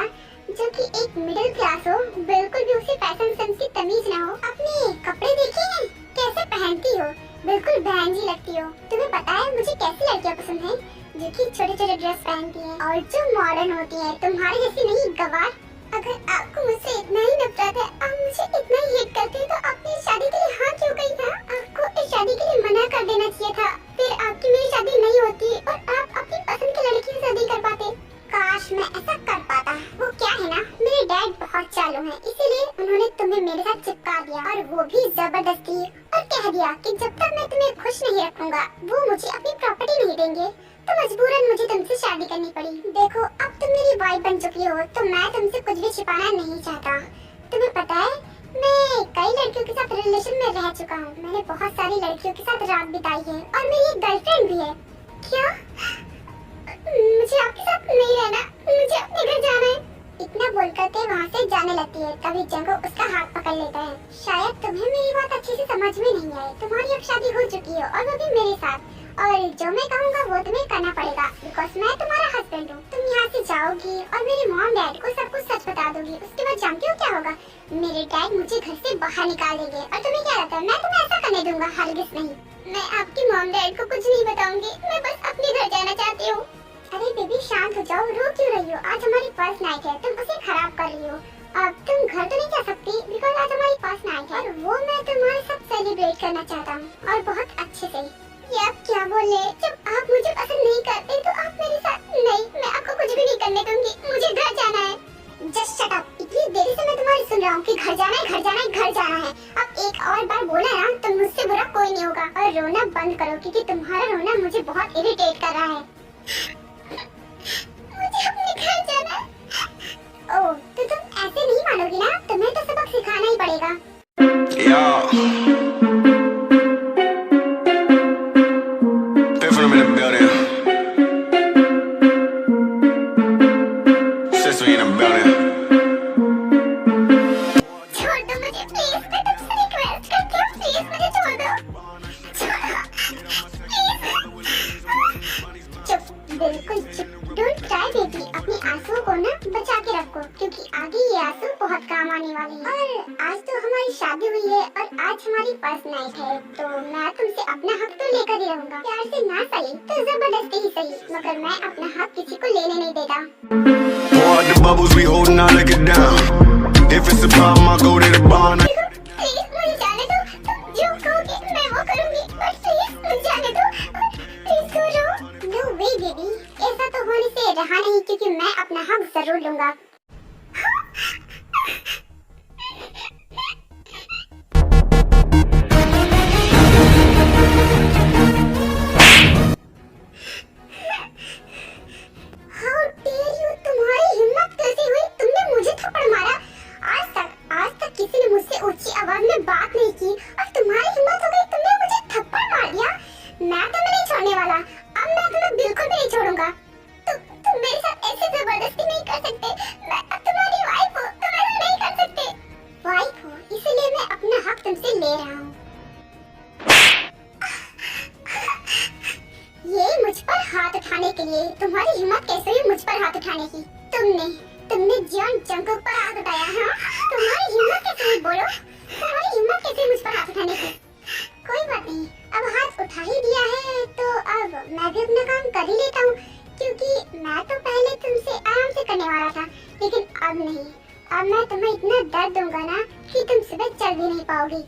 जो कि एक मिडिल क्लास हो, बिल्कुल भी उसे फैशन सेंस की तमीज ना हो। अपने कपड़े देखिए हैं कैसे पहनती हो, बिल्कुल बहन जी लगती हो। तुम्हें पता है मुझे कैसी लड़कियां पसंद हैं? जो कि छोटे छोटे ड्रेस पहनती हैं और जो मॉडर्न होती हैं, तुम्हारी जैसी नहीं गवार। अगर आपको मुझसे इतना ही नफरत है, आप मुझे इतना ही हेट करते हैं, तो आपने इस शादी के लिए हाँ क्यों कही था? आपको इस शादी के लिए मना कर देना चाहिए था, फिर आपकी मेरी शादी नहीं होती और आप अपनी पसंद की लड़की से शादी कर पाते। काश मैं ऐसा कर पाता। वो क्या है ना, मेरे डैड बहुत चालू हैं, इसीलिए उन्होंने तुम्हें मेरे साथ चिपका दिया, और वो भी जबरदस्ती, और कह दिया कि जब तक मैं तुम्हें खुश नहीं रखूंगा वो मुझे अपनी प्रॉपर्टी नहीं देंगे। तो मजबूरन मुझे तुमसे शादी करनी पड़ी। देखो अब तुम मेरी वाइफ बन चुकी हो, तो मैं तुमसे कुछ भी छिपाना नहीं चाहता। तुम्हें पता है मैं कई लड़कियों के साथ रिलेशन में रह चुका हूँ, मैंने बहुत सारी लड़कियों के साथ रात बिताई है और मेरी गर्लफ्रेंड भी है। क्या मुझे आपके साथ नहीं रहना, मुझे अपने घर जाना है। इतना बोलकर के वहाँ से जाने लगती है, तभी जंगकुक उसका हाथ पकड़ लेता है। शायद तुम्हें मेरी बात अच्छे से समझ में नहीं आई, तुम्हारी अब शादी हो चुकी है और वो भी मेरे साथ, और जो मैं कहूँगा वो तुम्हें करना पड़ेगा, बिकॉज मैं तुम्हारा हस्बैंड हूँ। तुम यहाँ से जाओगी और मेरे मॉम डैड को सब कुछ सच बता दोगी। उसके बाद जानती हो क्या होगा? मेरे डैड मुझे घर से बाहर निकाल देंगे, और तुम्हें क्या लगता है मैं तुम्हें ऐसा करने दूंगा? हरगिज़ नहीं, मैं आपकी मॉम डैड को कुछ नहीं बताऊंगी, मैं बस अपने घर जाना चाहती हूँ। अरे बेबी शांत हो जाओ, रो क्यों रही हो? आज हमारी फर्स्ट नाइट है, तुम उसे खराब कर रही हो। अब तुम घर तो नहीं जा सकती, बिकॉज आज हमारी फर्स्ट नाइट है और वो मैं तुम्हारे साथ सेलिब्रेट करना चाहता हूँ, और बहुत अच्छे से। ये आप क्या बोले? जब आप मुझे पसंद नहीं करते तो आप मेरे साथ नहीं, मैं आपको कुछ भी नहीं करने दूंगी, मुझे घर जाना है। जस्ट शट अप, इतनी देरी से मैं तुम्हारी सुन रहा हूँ कि घर जाना है, घर जाना है, घर जाना है। अब एक और बार बोला ना तो मुझसे बुरा कोई नहीं होगा, और रोना बंद करो क्योंकि तुम्हारा रोना मुझे बहुत इरिटेट कर रहा है। मुझे अपने घर जाना है। ओह, तो तुम ऐसे नहीं मानोगी ना, तुम्हें तो सबक सिखाना ही पड़ेगा। मैं तुमसे अपना हक तो लेकर ही रहूंगा, प्यार से ना सही तो जबरदस्ती ही सही, मगर मैं अपना हक किसी को लेने नहीं देता। Pour out the bubbles, we holding our liquor down. If it's a problem, I'll go to the bar. Please मुझे जाने दो, तुम जो कहोगे मैं वो करूंगी, बस प्लीज मुझे जाने दो, प्लीज छोड़ो। नो वे बेबी, ऐसा तो होने से रहा नहीं, क्योंकि मैं अपना हक जरूर लूंगा। के लिए तुम्हारी हिम्मत कैसे हुई मुझ पर हाथ उठाने की? तुमने जॉन जंगकुक पर हाथ उठाया है? तुम्हारी हिम्मत कैसे हुई? बोलो, तुम्हारी हिम्मत कैसे मुझ पर हाथ उठाने की? कोई बात नहीं, अब हाथ उठा ही दिया है तो अब मैं भी अपना काम कर ही लेता हूँ, क्योंकि मैं तो पहले तुमसे आराम से करने वाला था, लेकिन अब नहीं। अब मैं तुम्हें इतना दर्द दूंगा ना कि तुम सुबह चल भी नहीं पाओगी।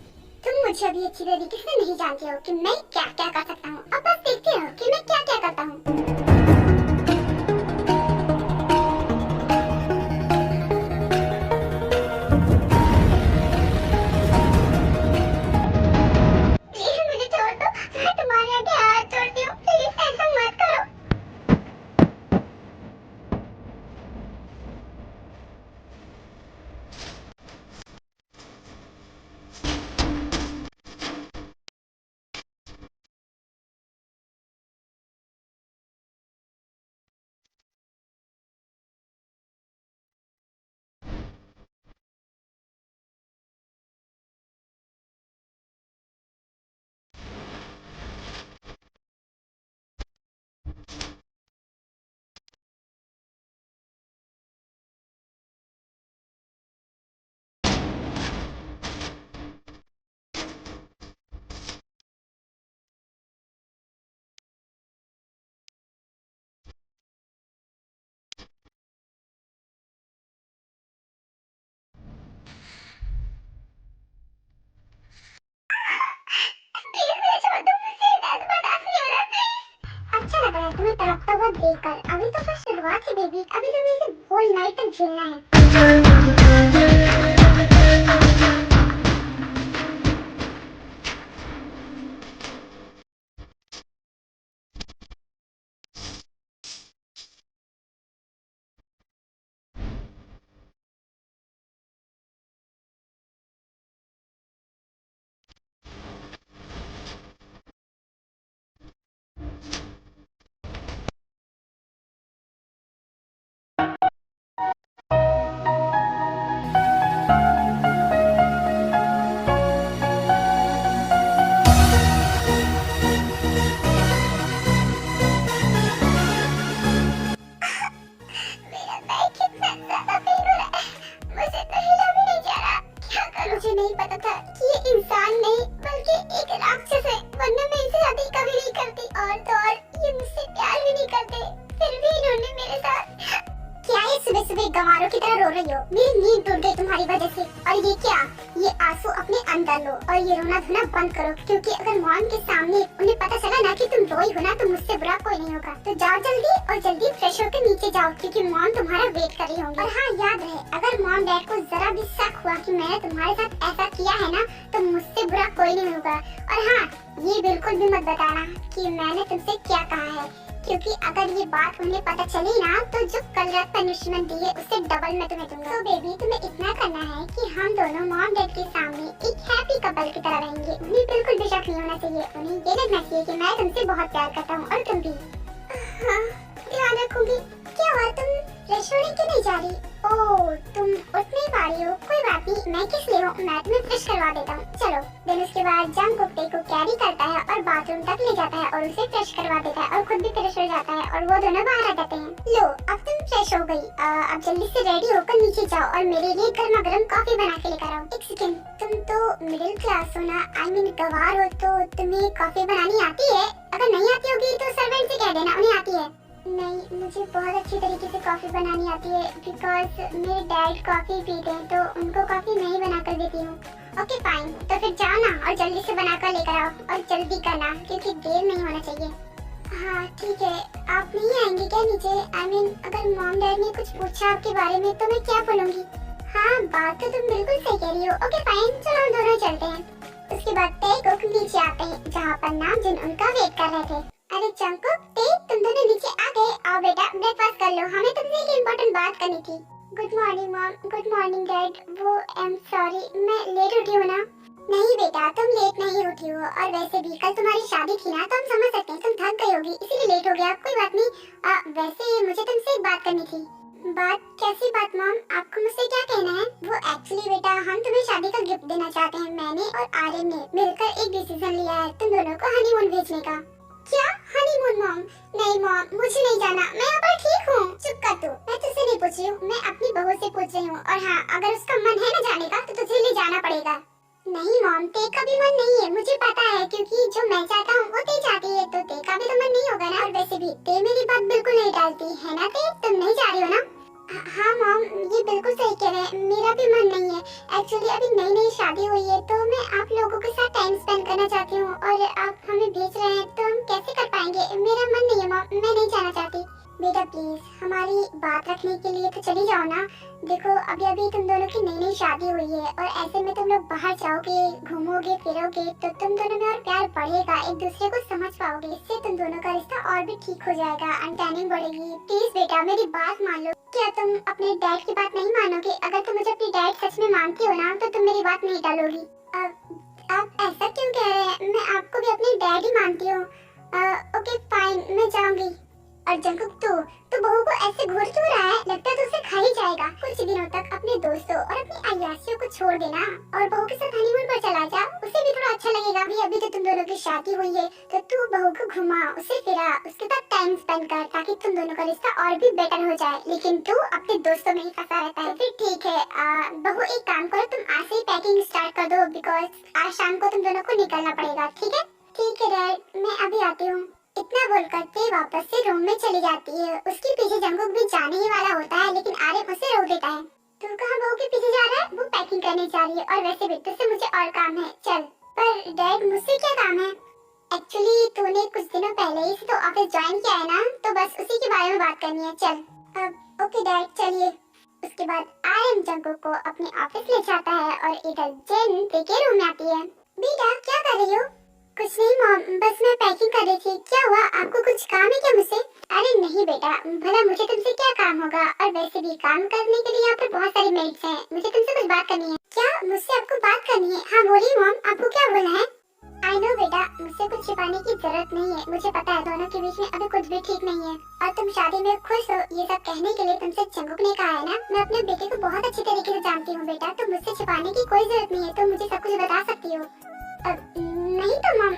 तुम मुझे अभी अच्छी तरीके से नहीं जानते हो कि मैं क्या क्या कर सकता हूँ। अब बस देखते रहो कि मैं क्या क्या करता हूँ। अच्छा लग रहा है तुम्हें तड़पता हुआ देखकर। अभी तो बस शुरुआत है बेबी, अभी तो इसे होल नाइट तक झेलना है। मुझे नहीं पता था कि ये इंसान नहीं बल्कि एक राक्षस है, वरना मैं इसे शादी कभी नहीं करती। और तो और ये मुझसे प्यार भी नहीं करते, फिर भी इन्होंने मेरे साथ। क्या ये सुबह सुबह गंवारों की तरह रो रही हो? मेरी नींद टूट गई तुम्हारी वजह से। और ये क्या, ये आंसू अपने अंदर लो और ये रोना धोना बंद करो, क्योंकि अगर मॉम के सामने उन्हें पता चला ना कि तुम रोई हो ना, तो मुझसे बुरा कोई नहीं होगा। तो जाओ जल्दी और जल्दी फ्रेश होकर नीचे जाओ, क्योंकि मॉम तुम्हारा वेट कर रही होंगी। और हाँ, याद रहे, अगर मॉम डैड को जरा भी शक हुआ कि मैंने तुम्हारे साथ ऐसा किया है ना, तो मुझसे बुरा कोई नहीं होगा। और हाँ, ये बिल्कुल भी मत बताना कि मैंने तुमसे क्या कहा है, क्योंकि अगर ये बात उन्हें पता चली ना, तो जो कल रात पनिशमेंट दी है उससे डबल मैं तुम्हें दूंगा। तो बेबी, तुम्हें इतना करना है कि हम दोनों मॉम डैड के सामने एक हैप्पी कपल की तरह रहेंगे। उन्हें बिल्कुल भी शक नहीं होना चाहिए, उन्हें ये लगना चाहिए कि मैं तुमसे बहुत प्यार करता हूँ और तुम भी। हाँ, ध्यान रखूंगी। क्या हुआ, तुम रेस्टोरेंट क्यों नहीं जा रही? ओह, तुम उठ नहीं पा रही हो? कोई बात नहीं, मैं किस लिए हूँ, मैं तुम्हें फ्रेश करवा देता हूँ। चलो। देन उसके बाद जंगकुक को कैरी करता है और बाथरूम तक ले जाता है और उसे फ्रेश करवा देता है और खुद भी फ्रेश हो जाता है और वो दोनों बाहर आ जाते हैं। लो अब तुम फ्रेश हो गई, अब जल्दी से रेडी होकर नीचे जाओ और मेरे लिए गर्मा गर्म कॉफी बना के लेकर आओ। एक सेकंड, तुम तो मिडिल क्लास हो ना, आई मीन गवार हो, तो तुम्हें कॉफी बनानी आती है? अगर नहीं आती होगी तो सर्वेंट से कह देना उन्हें आती है। नहीं, मुझे बहुत अच्छी तरीके से कॉफी बनानी आती है बिकॉज मेरे डैड कॉफी पीते हैं तो उनको कॉफी मैं ही बना कर देती हूँ। ओके फाइन, तो फिर जाओ ना और जल्दी से बनाकर लेकर आओ और जल्दी करना क्योंकि देर नहीं होना चाहिए। हाँ ठीक है, आप नहीं आएंगे क्या नीचे? आई मीन अगर मॉम डैड ने कुछ पूछा आपके बारे में तो मैं क्या बोलूँगी? हाँ बात तो तुम बिल्कुल सही कह रही हो। ओके फाइन, चलो हम दोनों चलते हैं। उसके बाद ते कुक नीचे आते हैं जहाँ पर नामजुन उनका वेट कर रहे थे। अरे जंकुक, ते तुम दोनों नीचे आ गए, आओ बेटा ब्रेकफास्ट कर लो, हमें तुमसे एक इम्पोर्टेंट बात करनी थी। Good morning mom. Good morning dad. वो आई एम सॉरी, मैं लेट उठी हूँ ना? नहीं बेटा, तुम लेट नहीं उठी हो और वैसे भी कल तुम्हारी शादी थी ना, तो हम समझ सकते हैं तुम थक गई होगी इसीलिए लेट हो गया। कोई बात नहीं। वैसे मुझे तुमसे एक बात करनी थी। बात? कैसी बात मॉम? आपको मुझसे क्या कहना है? वो एक्चुअली बेटा हम तुम्हें शादी का गिफ्ट देना चाहते हैं। मैंने और आर्यन ने मिलकर एक डिसीजन लिया है तुम दोनों को हनीमून भेजने का। क्या हनीमून मॉम? नहीं मॉम, मुझे नहीं जाना, मैं यहाँ पर ठीक हूँ। चुप कर तू, मैं तुझसे नहीं पूछ रही हूँ, मैं अपनी बहू से पूछ रही हूँ। और हाँ, अगर उसका मन है ना जाने का तो तुझे ले जाना पड़ेगा। नहीं मॉम, ते का भी मन नहीं है, मुझे पता है, क्योंकि जो मैं चाहता हूँ वो ते चाहती है, तो ते का भी तो मन नहीं होगा ना। और वैसे भी ते मेरी बात बिल्कुल नहीं टालती है ना। ते तुम नहीं जा रही हो ना? हाँ मॉम, ये बिल्कुल सही कह रहे हैं, मेरा भी मन नहीं है। एक्चुअली अभी नई नई शादी हुई है तो मैं आप लोगों के साथ टाइम स्पेंड करना चाहती हूँ और आप हमें भेज रहे हैं तो हम कैसे कर पाएंगे? मेरा मन नहीं है मॉम, मैं नहीं जाना चाहती। बेटा प्लीज हमारी बात रखने के लिए तो चली जाओ ना। देखो अभी अभी तुम दोनों की नई नई शादी हुई है और ऐसे में तुम लोग बाहर जाओगे, घूमोगे फिरोगे तो तुम दोनों में और प्यार बढ़ेगा, एक दूसरे को समझ पाओगे, इससे तुम दोनों का रिश्ता और भी ठीक हो जाएगा, अंडरस्टैंडिंग बढ़ेगी। प्लीज बेटा मेरी बात मान लो। क्या तुम अपने डैड की बात नहीं मानोगे? अगर तुम मुझे अपनी डैड सच में मानती हो ना तो तुम मेरी बात नहीं टालोगी। आप ऐसा क्यों कह रहे हैं? मैं आपको भी अपने डैड ही मानती हूँ। ओके फाइन, मैं जाऊंगी। और जंकुक तू बहू को ऐसे घूर क्यों रहा है? लगता है तो उसे खा ही जाएगा। कुछ दिनों तक अपने दोस्तों और अपनी अय्यासियों को छोड़ देना और बहू के साथ हनीमून पर चला जा, उसे भी थोड़ा अच्छा लगेगा। अभी तो तुम दोनों की शादी हुई है तो तू बहू को घुमा, उसे फिरा, उसके साथ टाइम स्पेंड कर ताकि तुम दोनों का रिश्ता और भी बेटर हो जाए। लेकिन तू अपने दोस्तों में ही फंसा रहता है। फिर ठीक है बहू, एक काम करो, तुम आज से ही पैकिंग स्टार्ट कर दो बिकॉज आज शाम को तुम दोनों को निकलना पड़ेगा। ठीक है? ठीक है डैड, मैं अभी आती हूँ। इतना बोलकर ते वापस से रूम में चली जाती है। उसके पीछे जंकुक भी जाने ही वाला होता है लेकिन आर्यन उसे रोक देता है। तू कहाँ बहू के पीछे जा रहा है? वो पैकिंग करने जा रही है और वैसे भी तुझसे मुझे और काम है, चल। पर डैड मुझसे क्या काम है? एक्चुअली तूने कुछ दिनों पहले ही तो ऑफिस ज्वाइन किया है ना, तो बस उसी के बारे में बात करनी है, चल। ओके डैड, चलिए। उसके बाद आर्यन जंकुक को अपने ऑफिस ले जाता है और इधर जेन ते के रूम में आती है। बेटा क्या कर रही हो? कुछ नहीं मॉम, बस मैं पैकिंग कर रही थी। क्या हुआ, आपको कुछ काम है क्या मुझसे? अरे नहीं बेटा, भला मुझे तुमसे क्या काम होगा, और वैसे भी काम करने के लिए यहाँ पर बहुत सारी मेड्स हैं, मुझे तुमसे कुछ बात करनी है। क्या मुझसे आपको बात करनी है? हाँ बोलिए मॉम, आपको क्या बोलना है? आई नो बेटा, मुझसे कुछ छिपाने की जरूरत नहीं है, मुझे पता है दोनों के बीच में अभी कुछ भी ठीक नहीं है और तुम शादी में खुश हो, ये सब कहने के लिए तुमसे जंकुक ने कहा है ना। मैं अपने बेटे को बहुत अच्छी तरीके से जानती हूँ बेटा, तो मुझसे छिपाने की कोई जरूरत नहीं है, तुम मुझे सब कुछ बता सकती हो। नहीं तो मॉम,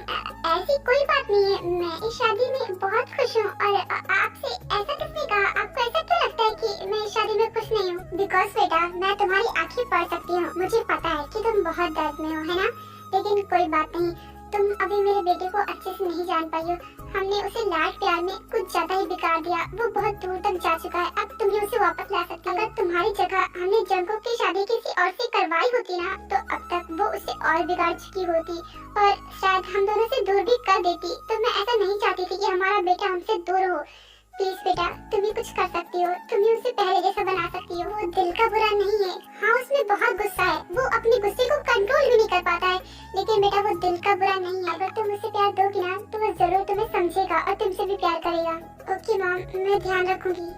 ऐसी कोई बात नहीं है, मैं इस शादी में बहुत खुश हूँ। और आपसे ऐसा किसने कहा? आपको ऐसा क्यों लगता है कि मैं इस शादी में खुश नहीं हूँ? बिकॉज बेटा मैं तुम्हारी आंखें पढ़ सकती हूँ, मुझे पता है कि तुम बहुत दर्द में हो, है ना? लेकिन कोई बात नहीं, तुम अभी मेरे बेटे को अच्छे से नहीं जान पाई हो। हमने उसे लाड प्यार में कुछ ज्यादा ही बिगाड़ दिया, वो बहुत दूर तक जा चुका है, अब तुम ही उसे वापस ला सकती हो। अगर तुम्हारी जगह हमने जंकुक की शादी किसी और से करवाई होती ना, तो अब तक वो उसे और बिगाड़ चुकी होती और शायद हम दोनों से दूर भी कर देती। तो मैं ऐसा नहीं चाहती थी कि हमारा बेटा हमसे दूर हो। प्लीज बेटा तुम ही कुछ कर सकती हो, तुम ही उसे पहले जैसा बना सकती हो। वो दिल का बुरा नहीं है, हाँ उसमें बहुत गुस्सा है, वो अपने गुस्से को कंट्रोल भी नहीं कर पाता है, लेकिन बेटा वो दिल का बुरा नहीं है। अगर तुम उसे प्यार दोगी ना तो वो जरूर तुम्हें समझेगा और तुमसे भी प्यार करेगा। ओके मॉम, मैं ध्यान रखूंगी।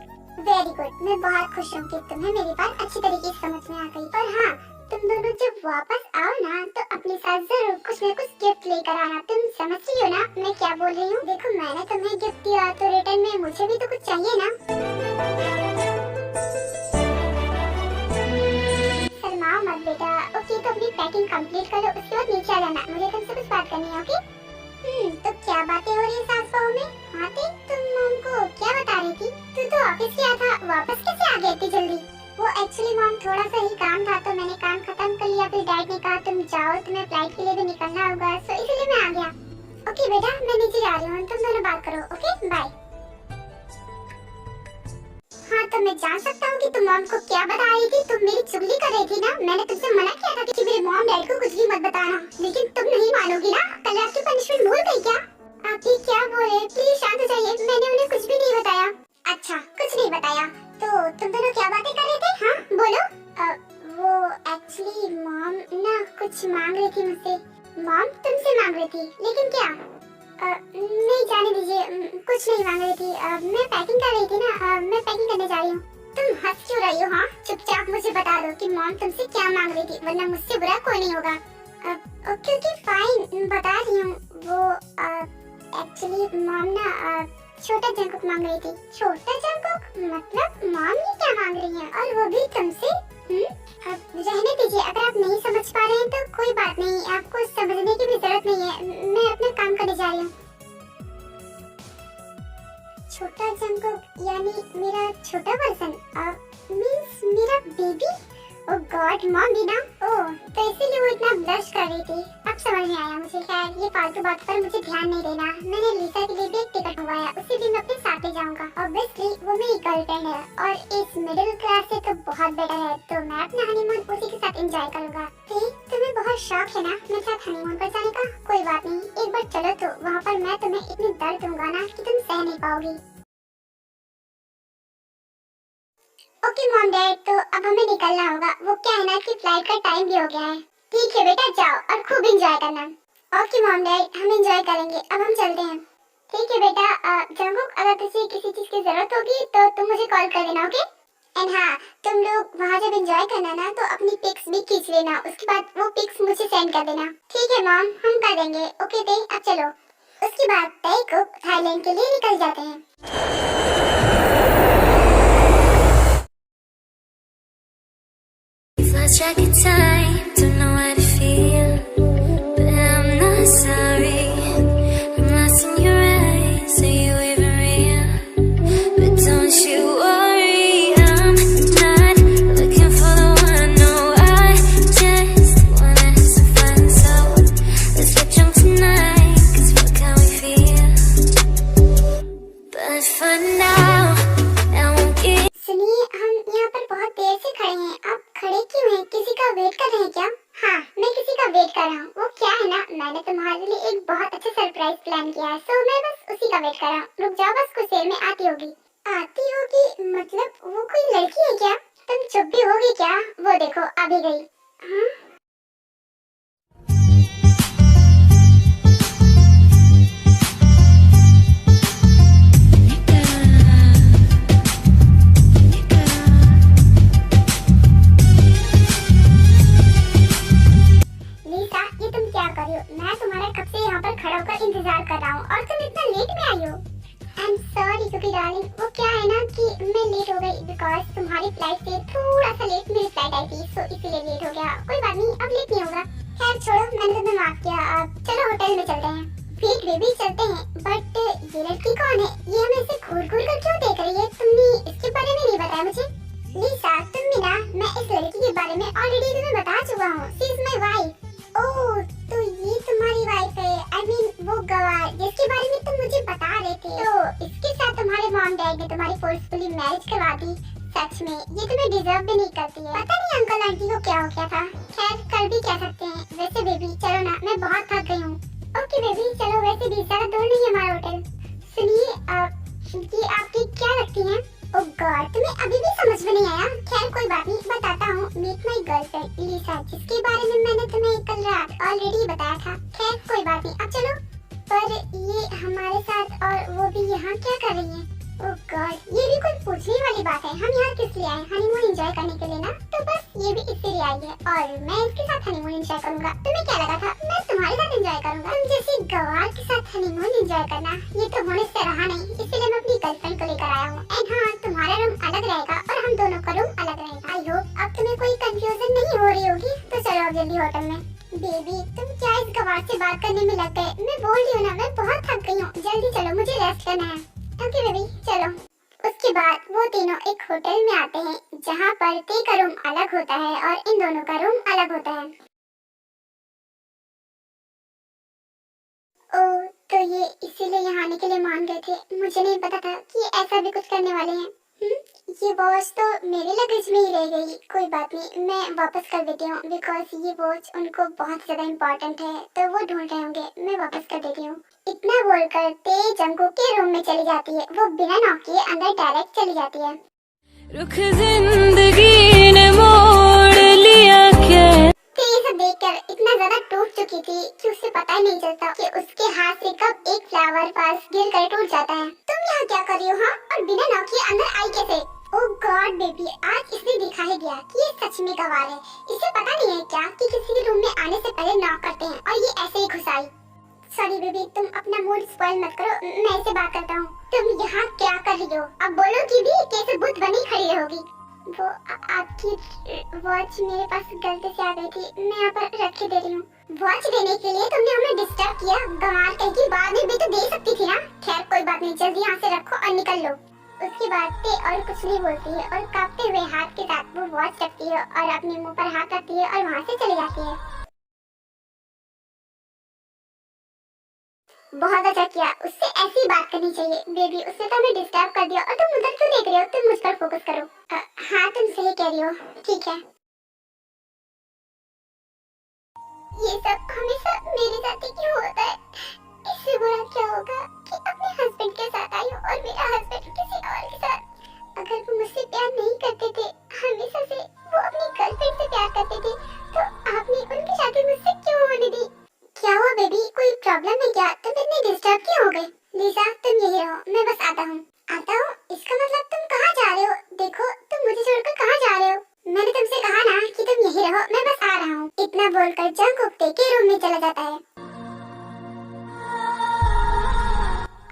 वेरी गुड, मैं बहुत खुश हूँ कि तुम्हें मेरी बात अच्छी तरीके से समझ में आ गई। और हाँ, तुम दोनों जब वापस आओ ना तो अपने साथ जरूर कुछ न कुछ गिफ्ट लेकर आना। तुम समझ रही हो ना मैं क्या बोल रही हूँ? देखो मैंने तुम्हें गिफ्ट दिया तो रिटर्न में मुझे भी तो कुछ चाहिए ना। शर्माओ मत बेटा। ओके तो अपनी पैकिंग कंप्लीट कर लो, उसके बाद नीचे आ जाना, मुझे तुमसे कुछ बात करनी है। ओके तो क्या बातें हो रही है सास बहू में? हाँ तुम मॉम को रही हूँ, तुम दोनों बात करो। Okay bye. हाँ तो मैं जान सकता हूँ कि तुम मॉम को क्या बता रही थी? तुम मेरी चुगली कर रही थी ना? मैंने तुमसे मना किया था कि मेरे मॉम डैड को कुछ भी मत बताना, लेकिन तुम नहीं मानोगी ना? कल रात की पनिशमेंट भूल गई क्या? आप ये क्या बोल रहे हैं? प्लीज शांत हो जाइए, मैंने उन्हें कुछ भी नहीं बताया। अच्छा कुछ नहीं बताया, तो तुम दोनों क्या बातें कर रहे थे? हाँ बोलो। वो एक्चुअली मॉम ना कुछ मांग रही थी मुझसे। मॉम तुमसे मांग रही थी, लेकिन क्या? नहीं जाने दीजिए, कुछ नहीं मांग रही थी। मैं पैकिंग कर रही थी ना, मैं पैकिंग करने जा रही हूँ। तुम हंस क्यों रही हो? हाँ चुपचाप मुझे बता दो कि मॉम तुमसे क्या मांग रही थी, वरना मुझसे बुरा कोई नहीं होगा। ओके फाइन, बता रही हूँ। वो एक्चुअली मॉम ना छोटा जंकुक मांग रही थी। छोटा जंकुक? मतलब मॉम ये क्या मांग रही है, और वो भी तुमसे? अब रहने दीजिए, अगर आप नहीं समझ पा रहे हैं तो कोई बात नहीं, आपको समझने की भी जरूरत नहीं है। मैं अपना काम करने जा रही हूँ। छोटा जंकुक यानी मेरा छोटा वर्जन, मींस मेरा बेबी? ओह गॉड, मॉम भी ना? ओह तो इसीलिए वो इतना ब्लश कर रही थी। अब समझ में आया मुझे। खैर ये फालतू बात पर मुझे ध्यान नहीं देना। मैंने लिसा के लिए भी एक टिकट मंगवाया, उसी दिन अपने साथ ही जाऊंगा। ऑब्वियसली वो मेरी गर्लफ्रेंड है और इस मिडिल क्लास से तो बहुत बेटर है, तो मैं अपना हनीमून उसी के साथ एंजॉय करूंगा। तुम्हें बहुत शौक है ना मेरे साथ हनीमून पर जाने का? कोई बात नहीं, एक बार चलो तो वहाँ पर मैं तुम्हें इतनी दर्द दूंगा ना कि तुम सह नहीं पाओगी। ओके मॉम डैड, तो अब हमें निकलना होगा। वो क्या है ना कि फ्लाइट का टाइम भी हो गया है। ठीक है बेटा, जाओ और खूब एंजॉय करना। ओके मॉम डैड, हम एंजॉय करेंगे। अब हम चलते हैं। ठीक है बेटा। जंकुक, अगर तुझे किसी चीज की जरूरत होगी तो तुम मुझे कॉल कर देना। ओके? एंड हाँ, तुम लोग वहाँ जब एंजॉय करना ना तो अपनी पिक्स भी खींच लेना, उसके बाद वो पिक्स मुझे सेंड कर देना। ठीक है मॉम, हम कर देंगे। ओके ते, अब चलो। उसके बाद ताइकुक थाईलैंड के लिए निकल जाते हैं। Lost track of time, don't know how to feel, but I'm not sorry. I'm lost in your eyes, are you even real? But don't you worry, I'm not looking for the one. No, I just wanna have some fun. So let's get drunk tonight, 'cause fuck how we feel. But for now, I won't get. सुनिए, हम यहाँ पर बहुत देर से खड़े हैं। आप खड़े क्यों हैं? किसी का वेट कर रहे हैं क्या? हाँ, मैं किसी का वेट कर रहा हूँ। वो क्या है ना, मैंने तुम्हारे लिए एक बहुत अच्छा सरप्राइज प्लान किया है, सो मैं बस उसी का वेट कर रहा हूँ। रुक जाओ, बस कुछ देर में आती होगी। आती होगी मतलब वो कोई लड़की है क्या? तुम चुप भी होगी क्या? वो देखो आ भी गई। हाँ? लिसा, ये तुम क्या कर रही हो? मैं तुम्हारा कब से यहाँ पर खड़ा होकर इंतजार कर रहा हूँ और तुम इतना लेट में आई हो। आई एम सॉरी क्योंकि डार्लिंग, वो क्या है ना कि मैं लेट हो गई बिकॉज तुम्हारी फ्लाइट से थोड़ा सा लेट मेरी फ्लाइट आई थी, सो इसीलिए लेट हो गया। कोई बात नहीं, अब लेट नहीं होगा। खैर छोड़ो, मैंने तुम्हें माफ किया। अब चलो होटल में चलते हैं। वेट बेबी, चलते हैं। बट ये लड़की कौन है? ये हमें ऐसे घूर घूर कर क्यों देख रही है? तुमने इसके बारे में नहीं बताया मुझे। लिसा तुम भी ना, मैं इस लड़की के बारे में ऑलरेडी तुम्हें बता चुका हूँ। She is my wife. Oh तो ये तुम्हारी वाइफ है? आई मीन वो गवाह जिसके बारे में तुम मुझे बता रहे थे। तो इसके साथ तुम्हारे मॉम डैड ने तुम्हारी फोर्सफुली मैरिज करवा दी। सच में ये तुम्हें डिजर्व भी नहीं करती है। पता नहीं अंकल आंटी को क्या हो गया था। खैर कर भी क्या सकते हैं। वैसे बेबी चलो ना, मैं बहुत थक गई हूँ। ओके बेबी चलो, वैसे भी ज्यादा दूर नहीं है हमारा होटल। सुनिए, ये आपकी क्या लगती है? ओह गॉड, तुम्हें अभी भी समझ में नहीं आया? खैर कोई बात नहीं, बताता हूँ। मीट माय गर्लफ्रेंड लिसा, जिसके बारे में मैंने तुम्हें कल रात ऑलरेडी बताया था। खैर कोई बात नहीं, अब चलो। पर ये हमारे साथ और वो भी यहाँ क्या कर रही है? ओह गॉड, ये भी कोई पूछने वाली बात है। हम यहाँ किस लिए आए? हनीमून एंजॉय करने के लिए ना? तो बस ये भी इसीलिए आई है और मैं इसके साथ हनीमून एंजॉय करूंगा। तुम्हें क्या लगा था मैं तुम्हारे साथ एंजॉय करूंगा? तुम जैसे गवार के साथ हनीमून एंजॉय करना, ये तो होने से रहा नहीं, इसीलिए मैं अपनी गर्लफ्रेंड को लेकर आया हूँ। एंड हाँ, तुम्हारा रूम अलग रहेगा और हम दोनों का रूम अलग रहेगा। आई होप अब तुम्हें कोई कंफ्यूजन नहीं हो रही होगी। तो चलो अब जल्दी होटल में। बेबी तुम क्या इस गवार से बात करने में लग गए? मैं बोल रही हूँ ना, मैं बहुत थक गई हूँ। जल्दी चलो, मुझे रेस्ट करना है। ओके बेबी चलो। उसके बाद वो तीनों एक होटल में आते हैं जहाँ पर ते का रूम अलग होता है और इन दोनों का रूम अलग होता है। ओह तो ये इसीलिए यहाँ आने के लिए मान गए थे। मुझे नहीं पता था कि ऐसा भी कुछ करने वाले हैं। ये वॉच तो मेरे लगेज में ही रह गई। कोई बात नहीं, मैं वापस कर देती हूँ, बिकॉज ये वॉच उनको बहुत ज्यादा इम्पोर्टेंट है, तो वो ढूंढ रहे होंगे। मैं वापस कर देती हूँ। इतना बोलकर ते जंगू के रूम में चली जाती है। वो बिना नॉक किए अंदर डायरेक्ट चली जाती है। रुख जिंदगी ने मोड़ लिया क्या। ते ये सब देखकर इतना ज्यादा टूट चुकी थी कि उसे पता ही नहीं चलता कि उसके हाथ से कब एक फ्लावर पास गिर कर टूट जाता है। तुम यहाँ क्या कर रही हो हाँ? और बिना नॉक किए अंदर आई कैसे? ओह गॉड बेबी, आज इसने दिखा ही दिया कि ये सच में गवार है। इसे पता नहीं है क्या कि किसी के रूम में आने से पहले नॉक करते हैं, और ये ऐसे ही घुस आई। सॉरी बेबी, तुम अपना मूड स्पॉइल मत करो, मैं इससे बात करता हूँ। तुम यहाँ क्या कर रही हो? अब बोलोगी भी कैसे बुत बनी खड़ी रहोगी? वो आपकी वॉच मेरे पास गलती से आ गई थी, मैं यहाँ पर रख के दे रही हूँ। वॉच देने के लिए तुमने हमें डिस्टर्ब किया। गंवार कहीं की बाद में भी तो दे सकती थी ना। खैर कोई बात नहीं, जल्दी यहाँ से रखो और निकल लो। उसकी बात पे और कुछ नहीं बोलती है और कांपते हुए हाथ के साथ वो वॉच रखती है और अपने मुंह पर हाथ रखती है और वहाँ से चली जाती है। बहुत अच्छा किया, उससे ऐसी बात करनी चाहिए। बेबी, उसने तो हमें डिस्टर्ब कर दिया और तुम उधर क्यों देख रहे हो? तुम मुझ पर फोकस करो। हाँ तुम सही कह रही हो, ठीक है। ये सब हमेशा मेरे साथ ही क्यों होता है? इससे बुरा क्या होगा कि अपने हस्बैंड के साथ आई हूँ और मेरा हस्बैंड किसी और के साथ। अगर वो मुझसे प्यार नहीं करते थे, हमेशा से वो अपनी गर्लफ्रेंड से प्यार करते थे, तो आपने उनकी शादी मुझसे क्यों होने दी? क्या हुआ बेबी, कोई प्रॉब्लम है क्या? तुम इतनी डिस्टर्ब क्यों हो गई? लिसा तुम यही रहो, मैं बस आता हूँ। आता हूँ? इसका मतलब तुम कहाँ जा रहे हो? देखो तुम मुझे छोड़कर कहाँ जा रहे हो? मैंने तुमसे कहा ना कि तुम यही रहो, मैं बस आ रहा हूँ। इतना बोलकर जंगकुक ते के रूम में चला जाता है।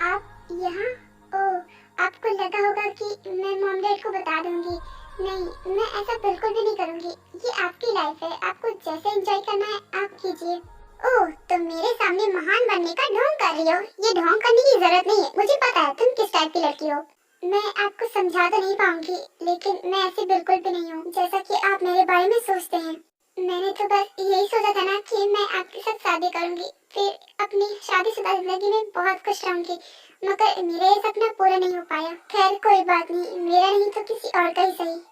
आप यहाँ? ओह, आपको लगा होगा कि मैं मॉम डैड को बता दूंगी। नहीं, मैं ऐसा बिल्कुल भी नहीं करूंगी। ये आपकी लाइफ है, आपको जैसे एंजॉय करना है आप कीजिए। ओह, तुम मेरे सामने महान बनने का ढोंग कर रही हो। ये ढोंग करने की जरूरत नहीं है, मुझे पता है तुम किस टाइप की लड़की हो। मैं आपको समझा तो नहीं पाऊंगी, लेकिन मैं ऐसी बिल्कुल भी नहीं हूँ जैसा कि आप मेरे बारे में सोचते हैं। मैंने तो बस यही सोचा था ना कि मैं आपके साथ शादी करूंगी, फिर अपनी शादीशुदा जिंदगी में बहुत खुश रहूंगी, मगर मेरा ये सपना पूरा नहीं हो पाया। खैर कोई बात नहीं, मेरा नहीं तो किसी और का ही सही।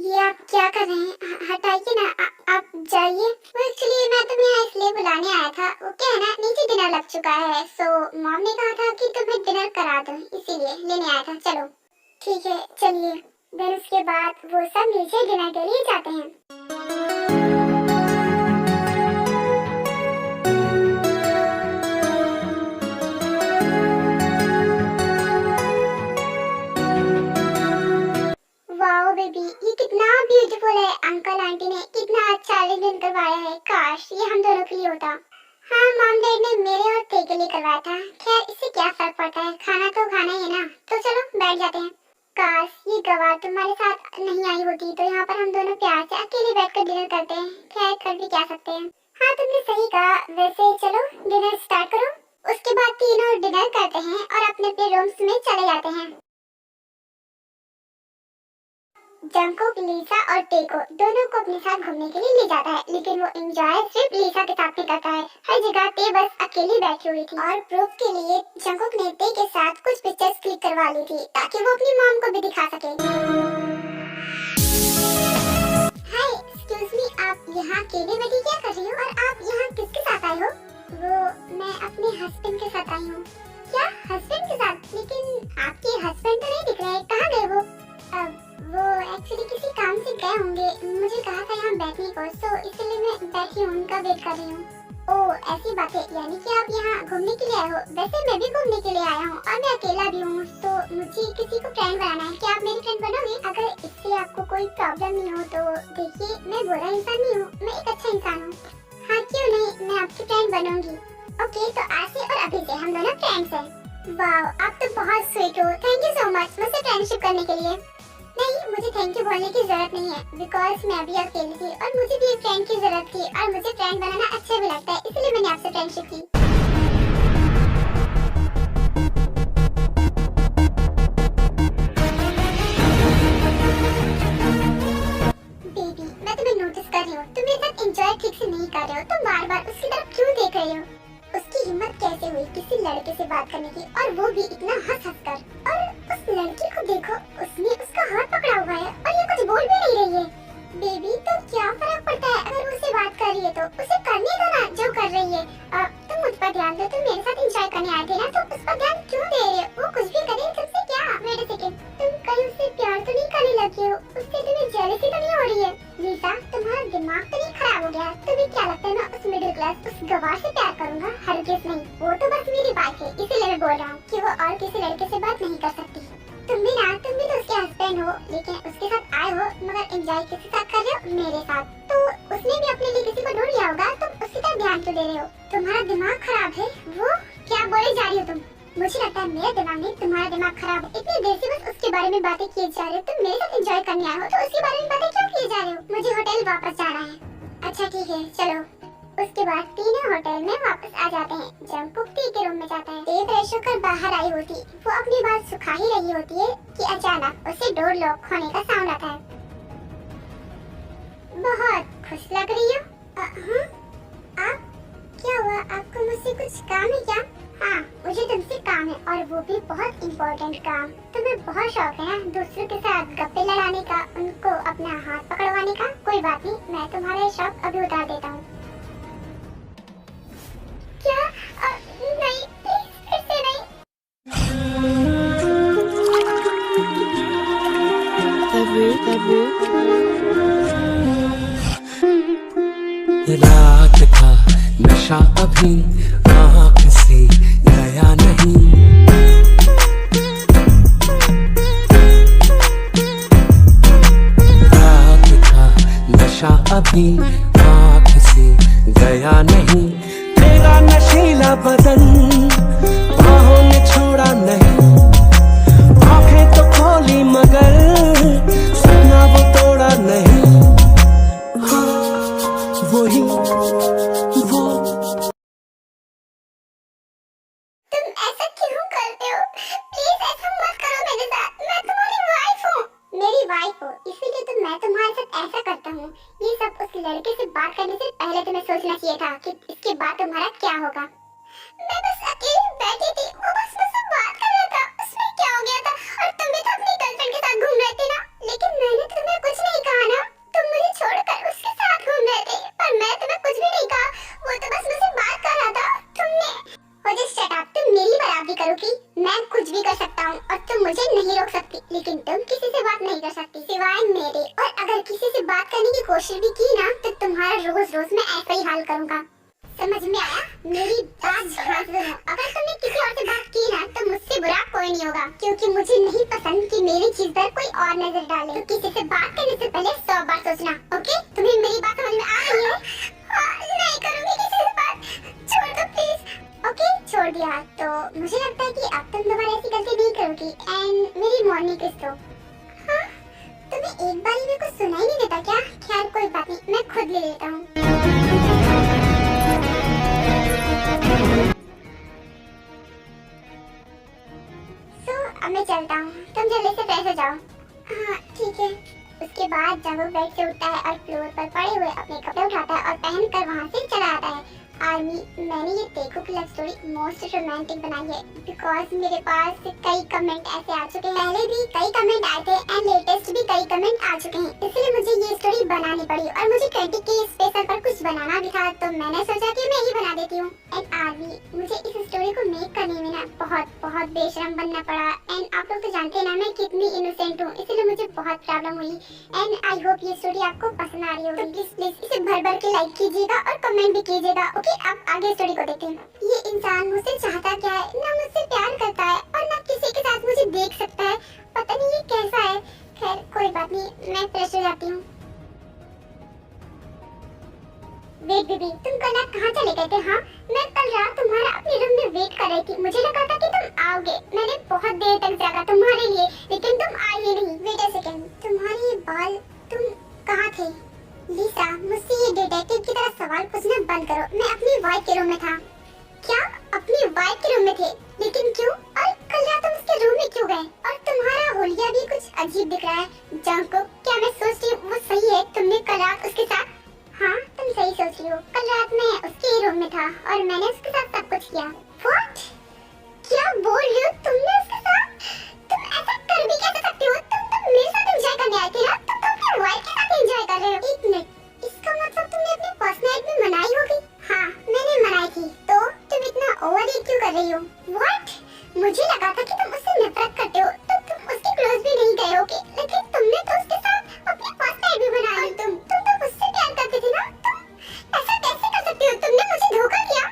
ये आप क्या कर रहे हैं? हटाइए ना, आप जाइए। एक्चुअली मैं तुम्हें यहाँ इसलिए बुलाने आया था। वो क्या है ना, नीचे डिनर लग चुका है, सो मॉम ने कहा था कि तुम्हें डिनर करा दूं, इसीलिए लेने आया था। चलो ठीक है चलिए। देन उसके बाद वो सब नीचे डिनर के लिए जाते हैं। वाओ बेबी, ये कितना ब्यूटीफुल है। अंकल आंटी ने कितना अच्छा अरेंजमेंट करवाया है। काश ये हम दोनों के लिए होता। हाँ, मॉम डैड ने मेरे और ते के लिए करवाया था। खैर इससे क्या फर्क पड़ता है, खाना तो खाना ही है ना। तो चलो बैठ जाते हैं। काश ये गवार तुम्हारे साथ नहीं आई होती, तो यहाँ पर हम दोनों प्यार से अकेले बैठकर डिनर करते हैं। खैर कर भी क्या सकते हैं। हाँ तुमने सही कहा। वैसे चलो डिनर स्टार्ट करो। उसके बाद तीनों डिनर करते हैं और अपने अपने रूम्स में चले जाते हैं। जंगकुक लिसा और ते को दोनों को अपने साथ घूमने के लिए ले जाता है, लेकिन वो एंजॉय सिर्फ लिसा के साथ ही करता है। हर जगह ते बस अकेली बैठी हुई थी और प्रूफ के लिए जंगकुक ने ते के साथ कुछ पिक्चर्स क्लिक करवा ली थी ताकि वो अपनी मॉम को भी दिखा सके। हाय एक्सक्यूज मी, आप यहाँ अकेले बैठी क्या कर रही हो और आप यहाँ किसके साथ आई हो? वो मैं अपने हस्बैंड के साथ आई हूँ। क्या हस्बैंड के साथ? लेकिन आपके हस्बैंड तो नहीं दिख रहे, कहाँ गए वो? वो एक्चुअली किसी काम से गए होंगे। मुझे कहा था यहाँ बैठने को, तो इसलिए मैं बैठी हूँ, उनका वेट कर रही हूँ। ओह ऐसी बात है, यानी कि आप यहाँ घूमने के लिए आए हो। वैसे मैं भी घूमने के लिए आया हूँ और मैं अकेला भी हूँ, तो मुझे किसी को फ्रेंड बनाना है। क्या आप मेरी फ्रेंड बनोगे? अगर इससे आपको कोई प्रॉब्लम नहीं हो तो देखिए, मैं बुरा इंसान नहीं हूँ, मैं एक अच्छा इंसान हूँ। हाँ क्यों नहीं, मैं आपकी फ्रेंड बनूंगी। ओके तो आज से और अभी से हम दोनों फ्रेंड्स हैं। वाह आप तो बहुत स्वीट हो, थैंक यू सो मच मुझसे फ्रेंडशिप करने के लिए। नहीं, मुझे थैंक यू बोलने की जरूरत नहीं है, बिकॉज मैं भी अकेली थी और मुझे भी एक फ्रेंड की जरूरत थी और मुझे फ्रेंड बनाना अच्छा भी लगता है, इसलिए मैंने आपसे फ्रेंडशिप की। रहे हो? तुम बार बार उसकी तरफ क्यों देख रहे हो? उसकी हिम्मत कैसे हुई किसी लड़के से बात करने की, और वो भी इतना हंस हंस कर। और उस लड़की को देखो, उसने उसका हाथ पकड़ा हुआ है और ये कुछ बोल भी नहीं रही है। बेबी तो क्या फर्क पड़ता है अगर उससे बात कर रही है तो उसे करने दो ना जो कर रही है। तुम मुझ पर ध्यान दो, तुम मेरे साथ एंजॉय करने आए थे ना, तो उस पर ध्यान क्यों दे रहे हो? वो कुछ भी करे, तुमसे क्या? वेट अ सेकंड, तुम कहीं उससे प्यार तो नहीं करने लगे हो? उससे तुम्हें जेलसी तो नहीं हो रही है? लीसा, तुम्हारा दिमाग तो नहीं खराब हो गया? तुम्हें क्या लगता है मैं उस मिडिल क्लास उस गवार से प्यार करूंगा? हरगिज़ नहीं, वो तो बस मेरी बात है, इसीलिए मैं बोल रहा हूँ कि वो और किसी लड़के से बात नहीं कर सकती। तुम भी तो उसके हस्बैंड हो, लेकिन उसके साथ आए हो मगर एंजॉय किसके साथ कर रहे हो? मेरे साथ। तो उसने भी अपने लिए किसी को ढूंढ लिया होगा, तुम उसकी तरफ ध्यान क्यों दे रहे हो? तुम्हारा दिमाग खराब है? वो क्या बोले जा रही हो तुम? मुझे लगता है मेरा दिमाग नहीं, तुम्हारा दिमाग खराब है। इतनी देर से बस उसके बारे में बातें किए जा रहे हो। तुम मेरे साथ एंजॉय करने आए हो तो उसके बारे में बातें क्यों किए जा रहे हो? मुझे होटल वापस जाना है। अच्छा ठीक है, चलो। उसके बाद तीनों होटल में वापस आ जाते हैं। जंगकुक टी के रूम में जाता है। देव फ्रेश होकर बाहर आई होती, वो अपनी बात सुखा ही रही होती है कि अचानक उसे डोर लॉक होने का साउंड आता है। बहुत खुश लग रही हो। आप क्या हुआ? आपको मुझसे कुछ काम है क्या? हाँ, मुझे तुमसे काम है और वो भी बहुत इम्पोर्टेंट काम। तुम्हें बहुत शौक है ना दूसरों के साथ गप्पे लड़ाने का, उनको अपना हाथ पकड़वाने का। कोई बात नहीं, मैं तुम्हारा ये शौक अभी उतार देता हूँ। क्या? नहीं, प्लीज फिर से नहीं। रात का नशा अभी आँख से गया नहीं। रात का नशा अभी आँख से गया नहीं। तेरा नशीला बदन बाहों में छोड़ा नहीं। आँखें तो खोली मगर सपना वो तोड़ा नहीं। वही वो। तुम ऐसा क्यों करते हो? प्लीज ऐसा मत करो मेरे साथ। मैं तुम्हारी वाइफ हूँ। मेरी वाइफ हो इसीलिए तो मैं तुम्हारे साथ ऐसा करता हूँ। ये सब उस लड़के से बात करने से पहले तुम्हें सोचना चाहिए था कि इसके बाद तुम्हारा क्या होगा। मैं बस अकेली बैठी थी, वो बस मुझसे बात कर रहा था, उसमें क्या हो गया था? और तुम भी तो अपनी गर्लफ्रेंड के साथ घूम रहे थे ना। लेकिन मैंने तुम्हें कुछ नहीं कहा ना, तुम मुझे छोड़कर उसके साथ घूम रहे थे, पर मैं तुम्हें कुछ भी नहीं कहा। वो तो बस मुझसे बात कर रहा था। तुमने शट अप, तुम मेरी बराबरी करोगी? मैं कुछ भी कर सकता हूँ और तुम मुझे नहीं रोक सकती, लेकिन तुम किसी से बात नहीं कर सकती सिवाय मेरे। और अगर किसी से बात करने की कोशिश भी की ना तो तुम्हारा रोज रोज मैं ऐसा ही हाल करूँगा। समझ में आया? मेरी बात ध्यान से सुनो। अगर तुमने किसी और से बात की ना तो मुझसे बुरा कोई नहीं होगा, क्योंकि मुझे नहीं पसंद कि मेरी चीज पर कोई और नजर डाले। तो किसी से बात करने से पहले 100 बार सोचना। ओके? तुम्हें मेरी बात समझ में आ रही है? नहीं करूँगी किसी से बात। छोड़ दो प्लीज। ओके, छोड़ दिया। तो मुझे लगता है कि अब तुम दोबारा ऐसी गलती नहीं करोगी। एंड मेरी मॉर्निंग किस दो। हाँ, तुम्हें एक बार में कुछ सुनाई नहीं देता क्या? खैर कोई बात नहीं, मैं खुद ले लेता हूँ। अब मैं चलता हूँ, तुम जल्दी से फ्रेश हो जाओ। हाँ ठीक है। उसके बाद जब वो बेड से उठता है और फ्लोर पर पड़े हुए अपने कपड़े उठाता है और पहनकर वहाँ से चला आता है। आर्मी, मैंने ये देखो कि लव स्टोरी मोस्ट रोमांटिक बनाई है बिकॉज मेरे पास कई कमेंट ऐसे आ चुके हैं। पहले भी कई कमेंट आए थे एंड लेटेस्ट भी कई कमेंट आ चुके हैं, इसलिए मुझे ये स्टोरी बनानी पड़ी। और मुझे 20 के स्पेशल पर कुछ बनाना भी था, तो मैंने सोचा कि मैं ही बना देती हूँ। एंड आर्मी, मुझे इस स्टोरी को मेक करने में ना बहुत बेशरम बनना पड़ा। एंड आप लोग तो जानते हैं ना मैं कितनी इनोसेंट हूँ, इसलिए मुझे बहुत प्रॉब्लम हुई। एंड आई होप ये स्टोरी आपको पसंद आ रही होगी। तो प्लीज इसे भर के लाइक कीजिएगा और कमेंट भी कीजिएगा। ओके, अब आगे स्टोरी को देखते हैं। ये इंसान मुझसे चाहता क्या है? ना मुझसे प्यार करता है और ना किसी के साथ मुझे देख सकता है। पता नहीं ये कैसा है। खैर कोई बात नहीं, मैं फ्रेश हो जाती हूँ। वेट बेबी, तुम कल रात कहाँ चले गए थे? हाँ, मैं कल रात तुम्हारा अपने रूम में वेट कर रही थी। मुझे लगा था कि तुम आओगे। मैंने बहुत देर तक जागा तुम्हारे लिए, लेकिन तुम आई ही नहीं। वेट अ सेकंड, तुम्हारे बाल, तुम कहाँ थे? लीसा, मुझसे ये डिटेक्टिव की तरह सवाल पूछना बंद करो। मैं अपनी वाइफ के रूम में था। क्या? अपनी वाइफ के रूम में थे? लेकिन क्यों? और कल रात तुम उसके रूम में क्यों गए? और तुम्हारा होलिया भी कुछ अजीब दिख रहा है। जंगकुक, क्या मैं सोचती हूँ वो सही है? तुमने कल रात उसके साथ? हाँ तुम सही सोच रही हो, कल रात में उसके ही रूम में था और मैंने उसके साथ सब कुछ किया। What? क्या बोल रही हो तुमने उसके साथ? तुम ऐसा कर भी कैसे सकती हो? तुम मेरे साथ एंजॉय करने आई थी ना, तो तुम अपने वाइफ के साथ एंजॉय कर रहे हो। एक मिनट, इसका मतलब तुमने अपनी फर्स्ट नाइट भी मनाई होगी? हाँ मैंने मनाई थी। तो तुम इतना ओवर रिएक्ट क्यों कर रही हो? What? मुझे लगा था कि तुम उससे नफरत करते हो तो तुम उसके क्लोज भी नहीं गए होगे, लेकिन तुमने तो उसके साथ अपनी फर्स्ट नाइट भी मनाई। और तुम तो मुझसे प्यार करती थी ना, तुम ऐसा कैसे कर सकती हो? तुमने मुझे धोखा दिया।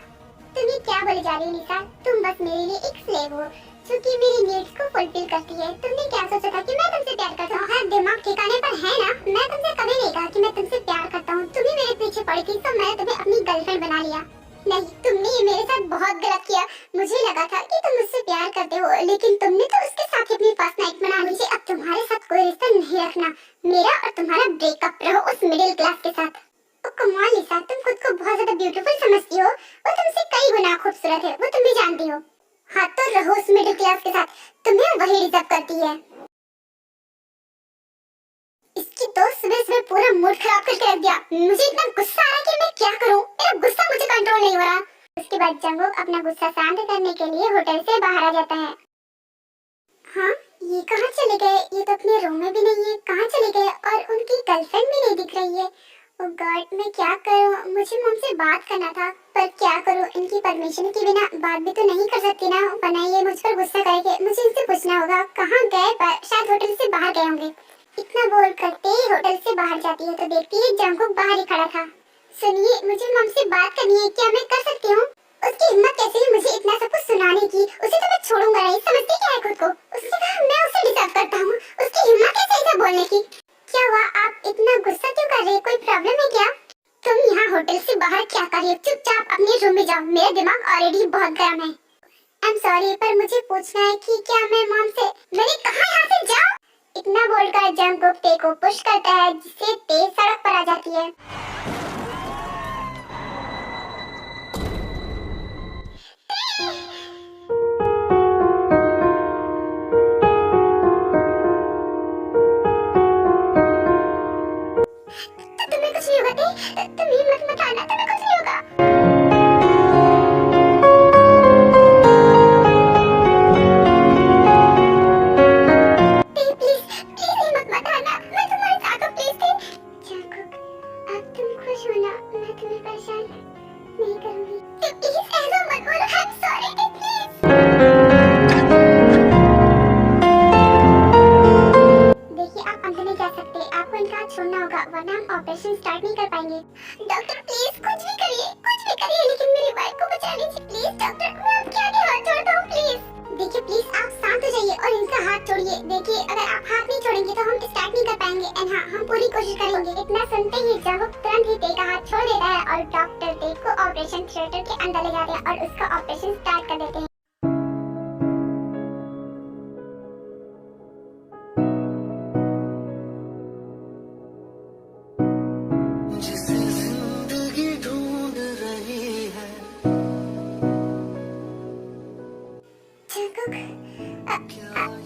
तुम ये क्या बोले जा रही हो निशा? तुम बस मेरे लिए एक स्लेव हो जो कि मेरी नीड्स को फुलफिल करती है। तुमने क्या सोचा था कि मैं तुमसे प्यार करता हूँ? हाँ दिमाग ठिकाने पर है ना? मैं तुमसे कभी नहीं कहा कि मैं तुमसे प्यार करता हूँ। तुम ही मेरे पीछे पड़ी थी तो मैं तुम्हें अपनी गर्लफ्रेंड बना लिया। नहीं, तुमने ये मेरे साथ बहुत गलत किया। मुझे लगा था कि तुम मुझसे प्यार करते हो, लेकिन तुमने तो उसके साथ अपनी फर्स्ट नाइट मना ली। मुझे अब तुम्हारे साथ कोई रिश्ता नहीं रखना। मेरा और तुम्हारा ब्रेकअप रहो उस मिडिल क्लास के साथ। ओ कम ऑन लिसा, तुम खुद को बहुत ज्यादा ब्यूटीफुल समझती हो। वो तुमसे कई गुना खूबसूरत है, वो तुम भी जानती हो। हाँ तो रहो उस मिडिल क्लास के साथ, तुम्हें वही डिजर्व करती है। इसकी तो सुबह सुबह पूरा मूड खराब करके रख दिया। मुझे इतना गुस्सा आ रहा है कि मैं क्या करूं। मेरा गुस्सा मुझे कंट्रोल नहीं हो रहा। उसके बाद जंगकुक अपना गुस्सा शांत करने के लिए होटल से बाहर आ जाता है। हाँ ये कहाँ चले गए? ये तो अपने रूम में भी नहीं है। कहाँ चले गए? और उनकी गर्लफ्रेंड भी नहीं दिख रही है। ओह गॉड, मैं क्या करूं? मुझे मॉम से बात करना था, पर क्या करूं? इनकी परमिशन के बिना बात भी तो नहीं कर सकती ना, वरना ये मुझ पर गुस्सा करेंगे। मुझे इनसे पूछना होगा कहाँ गए, पर शायद होटल से बाहर गए होंगे। इतना बोल करते ही होटल से बाहर जाती है तो देखती है जंगकुक बाहर ही खड़ा था। सुनिए, मुझे मॉम से बात करनी है, क्या मैं कर सकती हूँ? उसकी हिम्मत कैसे हुई मुझे इतना सब कुछ सुनाने की? उसे तो मैं छोड़ूंगा नहीं, समझती क्या है खुद को? उसने कहा मैं उसे डिजर्व करता हूँ। उसकी हिम्मत कैसे ऐसा बोलने की? क्या हुआ, आप इतना गुस्सा क्यों कर रहे हैं? कोई प्रॉब्लम है क्या? तुम यहाँ होटल से बाहर क्या कर रही हो? चुपचाप अपने रूम में जाओ, मेरा दिमाग ऑलरेडी बहुत गर्म है। आई एम सॉरी, पर मुझे पूछना है कि क्या मैं मॉम से... मैंने कहा यहाँ से जाओ। इतना बोलकर जंगकुक ते को पुश करता है, जिससे ते सड़क पर आ जाती है। तुम्हें कुछ नहीं होगा, तुम हिम्मत मत हारना, तुम्हें कुछ नहीं होगा। छोड़ना होगा, वरना हम ऑपरेशन स्टार्ट नहीं कर पाएंगे। डॉक्टर प्लीज कुछ भी करिए, लेकिन मेरी वाइफ को बचा लीजिए प्लीज। डॉक्टर मैं आपके आगे हाथ जोड़ता हूँ प्लीज। देखिए प्लीज आप शांत हो जाइए और इनका हाथ छोड़िए। देखिए अगर आप हाथ नहीं छोड़ेंगे तो हम स्टार्ट नहीं कर पाएंगे। एंड हाँ, हम पूरी कोशिश करेंगे। इतना सुनते ही जंगकुक तुरंत ही ते का हाथ छोड़ देता है और डॉक्टर ते को ऑपरेशन थिएटर के अंदर ले जाते हैं और उसका ऑपरेशन स्टार्ट कर देते हैं।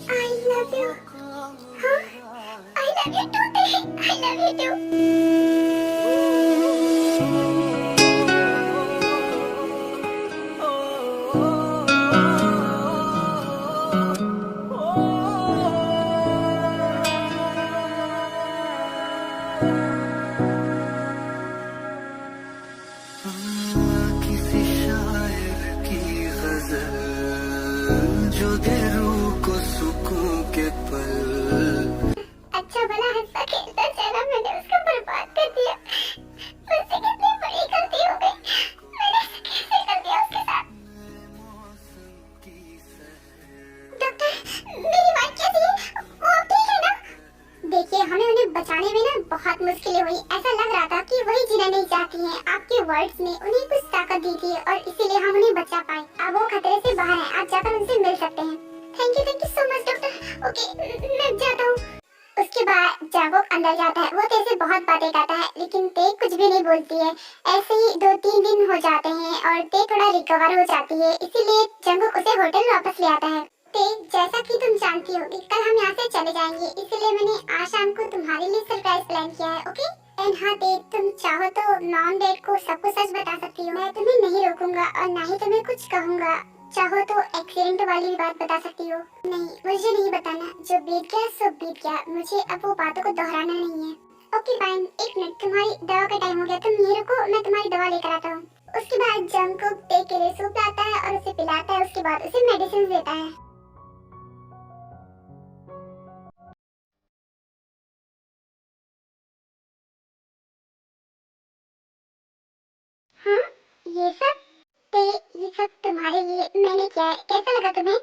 I love you. Huh? I love you too. I love you too. किसी शायर की गजल जो दे रूह को सुकून के पल। अच्छा भला हंसता खेलता चला, मैंने उसको बर्बाद कर दिया। मुझसे कितनी बड़ी गलती हो गई। मैंने ऐसा कैसे कर दिया उसके साथ? डॉक्टर मेरी बात कैसी है? वो अब ठीक है ना? देखिए हमें उन्हें बचाने में ना बहुत मुश्किलें हुई। ऐसा लग रहा था कि वही जीना नहीं चाहती हैं। आपके वर्ड्स ने उन्हें कुछ ताकत दी थी और इसीलिए हम उन्हें बचा पाए। अब वो खतरे से बाहर हैं, आप जाकर उनसे मिल सकते हैं। Thank you so much doctor. Okay मैं जाता हूँ। उसके बाद जंगकुक अंदर जाता है। वो ते से बहुत बातें करता है, लेकिन ते कुछ भी नहीं बोलती है। ऐसे ही 2-3 दिन हो जाते हैं और ते थोड़ा रिकवर हो जाती है, इसीलिए जंगकुक उसे होटल वापस ले आता है। ते जैसा कि तुम जानती हो कि कल हम यहाँ से चले जाएंगे, इसीलिए मैंने आज शाम को तुम्हारे लिए सरप्राइज प्लान किया है। ओके एंड हाँ दे, तुम चाहो तो मॉम डैड को सब कुछ सच बता सकती हो। मैं तुम्हें नहीं रोकूंगा और ना ही तुम्हें कुछ कहूंगा। चाहो तो एक्सीडेंट वाली भी बात बता सकती हो। नहीं, मुझे नहीं बताना। जो बीत गया सो बीत गया। मुझे अब वो बातों को दोहराना नहीं है। ओके फाइन, एक मिनट, तुम्हारी दवा का टाइम हो गया। तुम यहीं रुको, मैं तुम्हारी दवा लेकर आता हूँ। उसके बाद जंगकुक टे के लिए सूप लाता है और उसे पिलाता है। उसके बाद उसे मेडिसिन देता है। हाँ, ये सब तुम्हारे लिए मैंने किया है। कैसा लगा तुम्हें?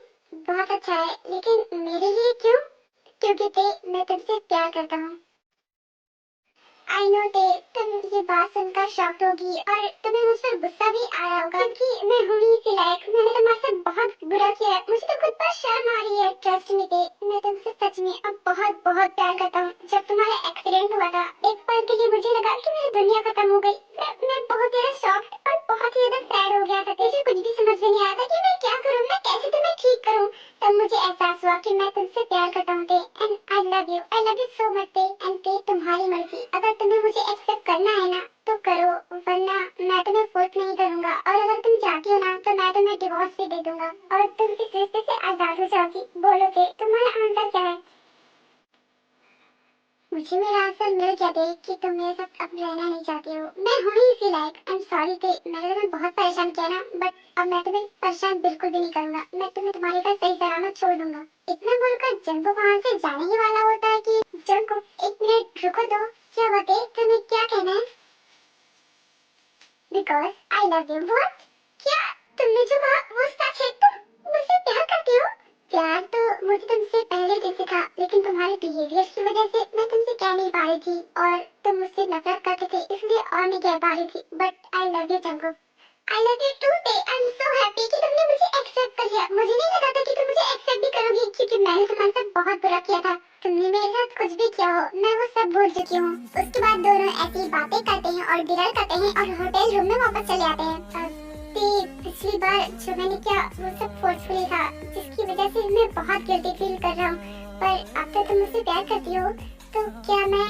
बहुत अच्छा है, लेकिन मेरे लिए क्यों? क्योंकि ते, मैं तुमसे प्यार करता हूँ। आई नो ते, तुम ये बात सुनकर शॉक्ड होगी और तुम्हें मुझ पर गुस्सा भी आ रहा होगा कि मैं हूँ ही इसी लायक। मैंने तुम्हारे साथ बहुत बुरा किया है। मुझे तो खुद पर शर्म आ रही है। ट्रस्ट मी ते, मैं तुमसे सच में अब बहुत बहुत प्यार करता हूँ। जब तुम्हारा एक्सीडेंट हुआ था, एक पल के लिए मुझे लगा कि मेरी दुनिया खत्म हो गई। मैं बहुत ज्यादा शॉक्ड और बहुत ही ज्यादा सैड हो गया था। मुझे कुछ भी समझ में नहीं आया था कि मैं क्या करूँ, मैं कैसे तुम्हें ठीक करूँ। तब मुझे एहसास हुआ कि मैं तुमसे प्यार करता हूँ ते, and I love you so much ते। एंड ते, तुम्हारी मर्जी, अगर तुम्हें मुझे एक्सेप्ट करना है ना तो करो, वरना मैं तुम्हें फोर्स नहीं करूंगा। और अगर तुम चाहती हो ना तो मैं तुम्हें डिवोर्स भी दे दूंगा और तुम इस रिश्ते से आजाद हो जाओगी। बोलो ते, तुम्हारा आंसर क्या है? मुझे मेरा आंसर मिल गया दे कि तुम मेरे साथ अब रहना नहीं चाहती हो। मैं हूँ ही इसी लायक। आई एम सॉरी ते, मैंने तुम्हें बहुत परेशान किया ना, बट अब मैं तुम्हें परेशान बिल्कुल भी नहीं करूंगा। मैं तुम्हें तुम्हारे घर सही सलामत छोड़ दूंगा। इतना बोलकर जंगकुक वहाँ से जाने ही वाला होता है कि जंगकुक, एक मिनट रुको दो। क्या बात है, तुम्हें क्या कहना है? Because I love you. What? क्या तुमने जो कहा वो सच है? तुम मुझसे प्यार करती हो? प्यार तो मुझे तुमसे पहले जैसे था, लेकिन तुम्हारे बिहेवियर की वजह से मैं तुमसे कह नहीं पा रही थी और तुम मुझसे नफरत करते थे, इसलिए और नहीं कह पा रही थी। But I love you Jungkook. I love you too Tae. I am so happy कि तुमने मुझे एक्सेप्ट कर लिया। मुझे नहीं लगा था कि तुम मुझे एक्सेप्ट भी करोगी, क्योंकि मैंने तुम्हारे साथ बहुत बुरा किया था। तुमने मेरे साथ कुछ भी किया हो, मैं वो सब भूल चुकी हूँ। उसके बाद दोनों ऐसी बातें करते हैं और डिनर करते हैं और होटल रूम में वापस चले आते हैं। पिछली बार जो मैंने किया वो सब फोर्सफुली था, जिसकी वजह से मैं बहुत गिल्टी फील कर रहा हूँ। पर अब तो तुम मुझसे प्यार करती हो, तो क्या मैं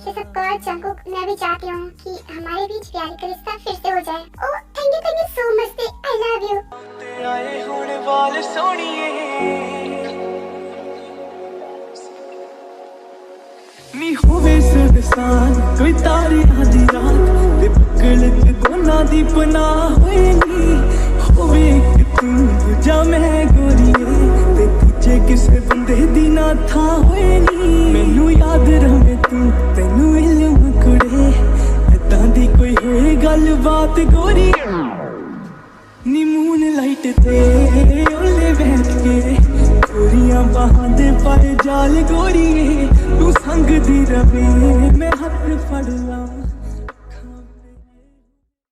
ये सब कर जंगकुक, मैं भी चाहती हूँ कि हमारे बीच प्यार का रिश्ता फिर से हो जाए। Oh thank you so much, I love you. आए हुण वाल सोनिए नी होवे सुनसान कोई तारे आधी रात ते पकड़ के दोना दी बना होए नी होवे कि तू दूजा मैं गोरीए ते तुझे किसे बंदे दी ना था होए नी मैनू याद रहे तू तैनू इल्म कुड़े ऐदां दी कोई होए गल बात गोरी नी मून लाइट ते ओले बैठ के गोरियां बाहां दे पाए जाल गोरीए तू संग दी रवे मैं हाथ फड़ ला।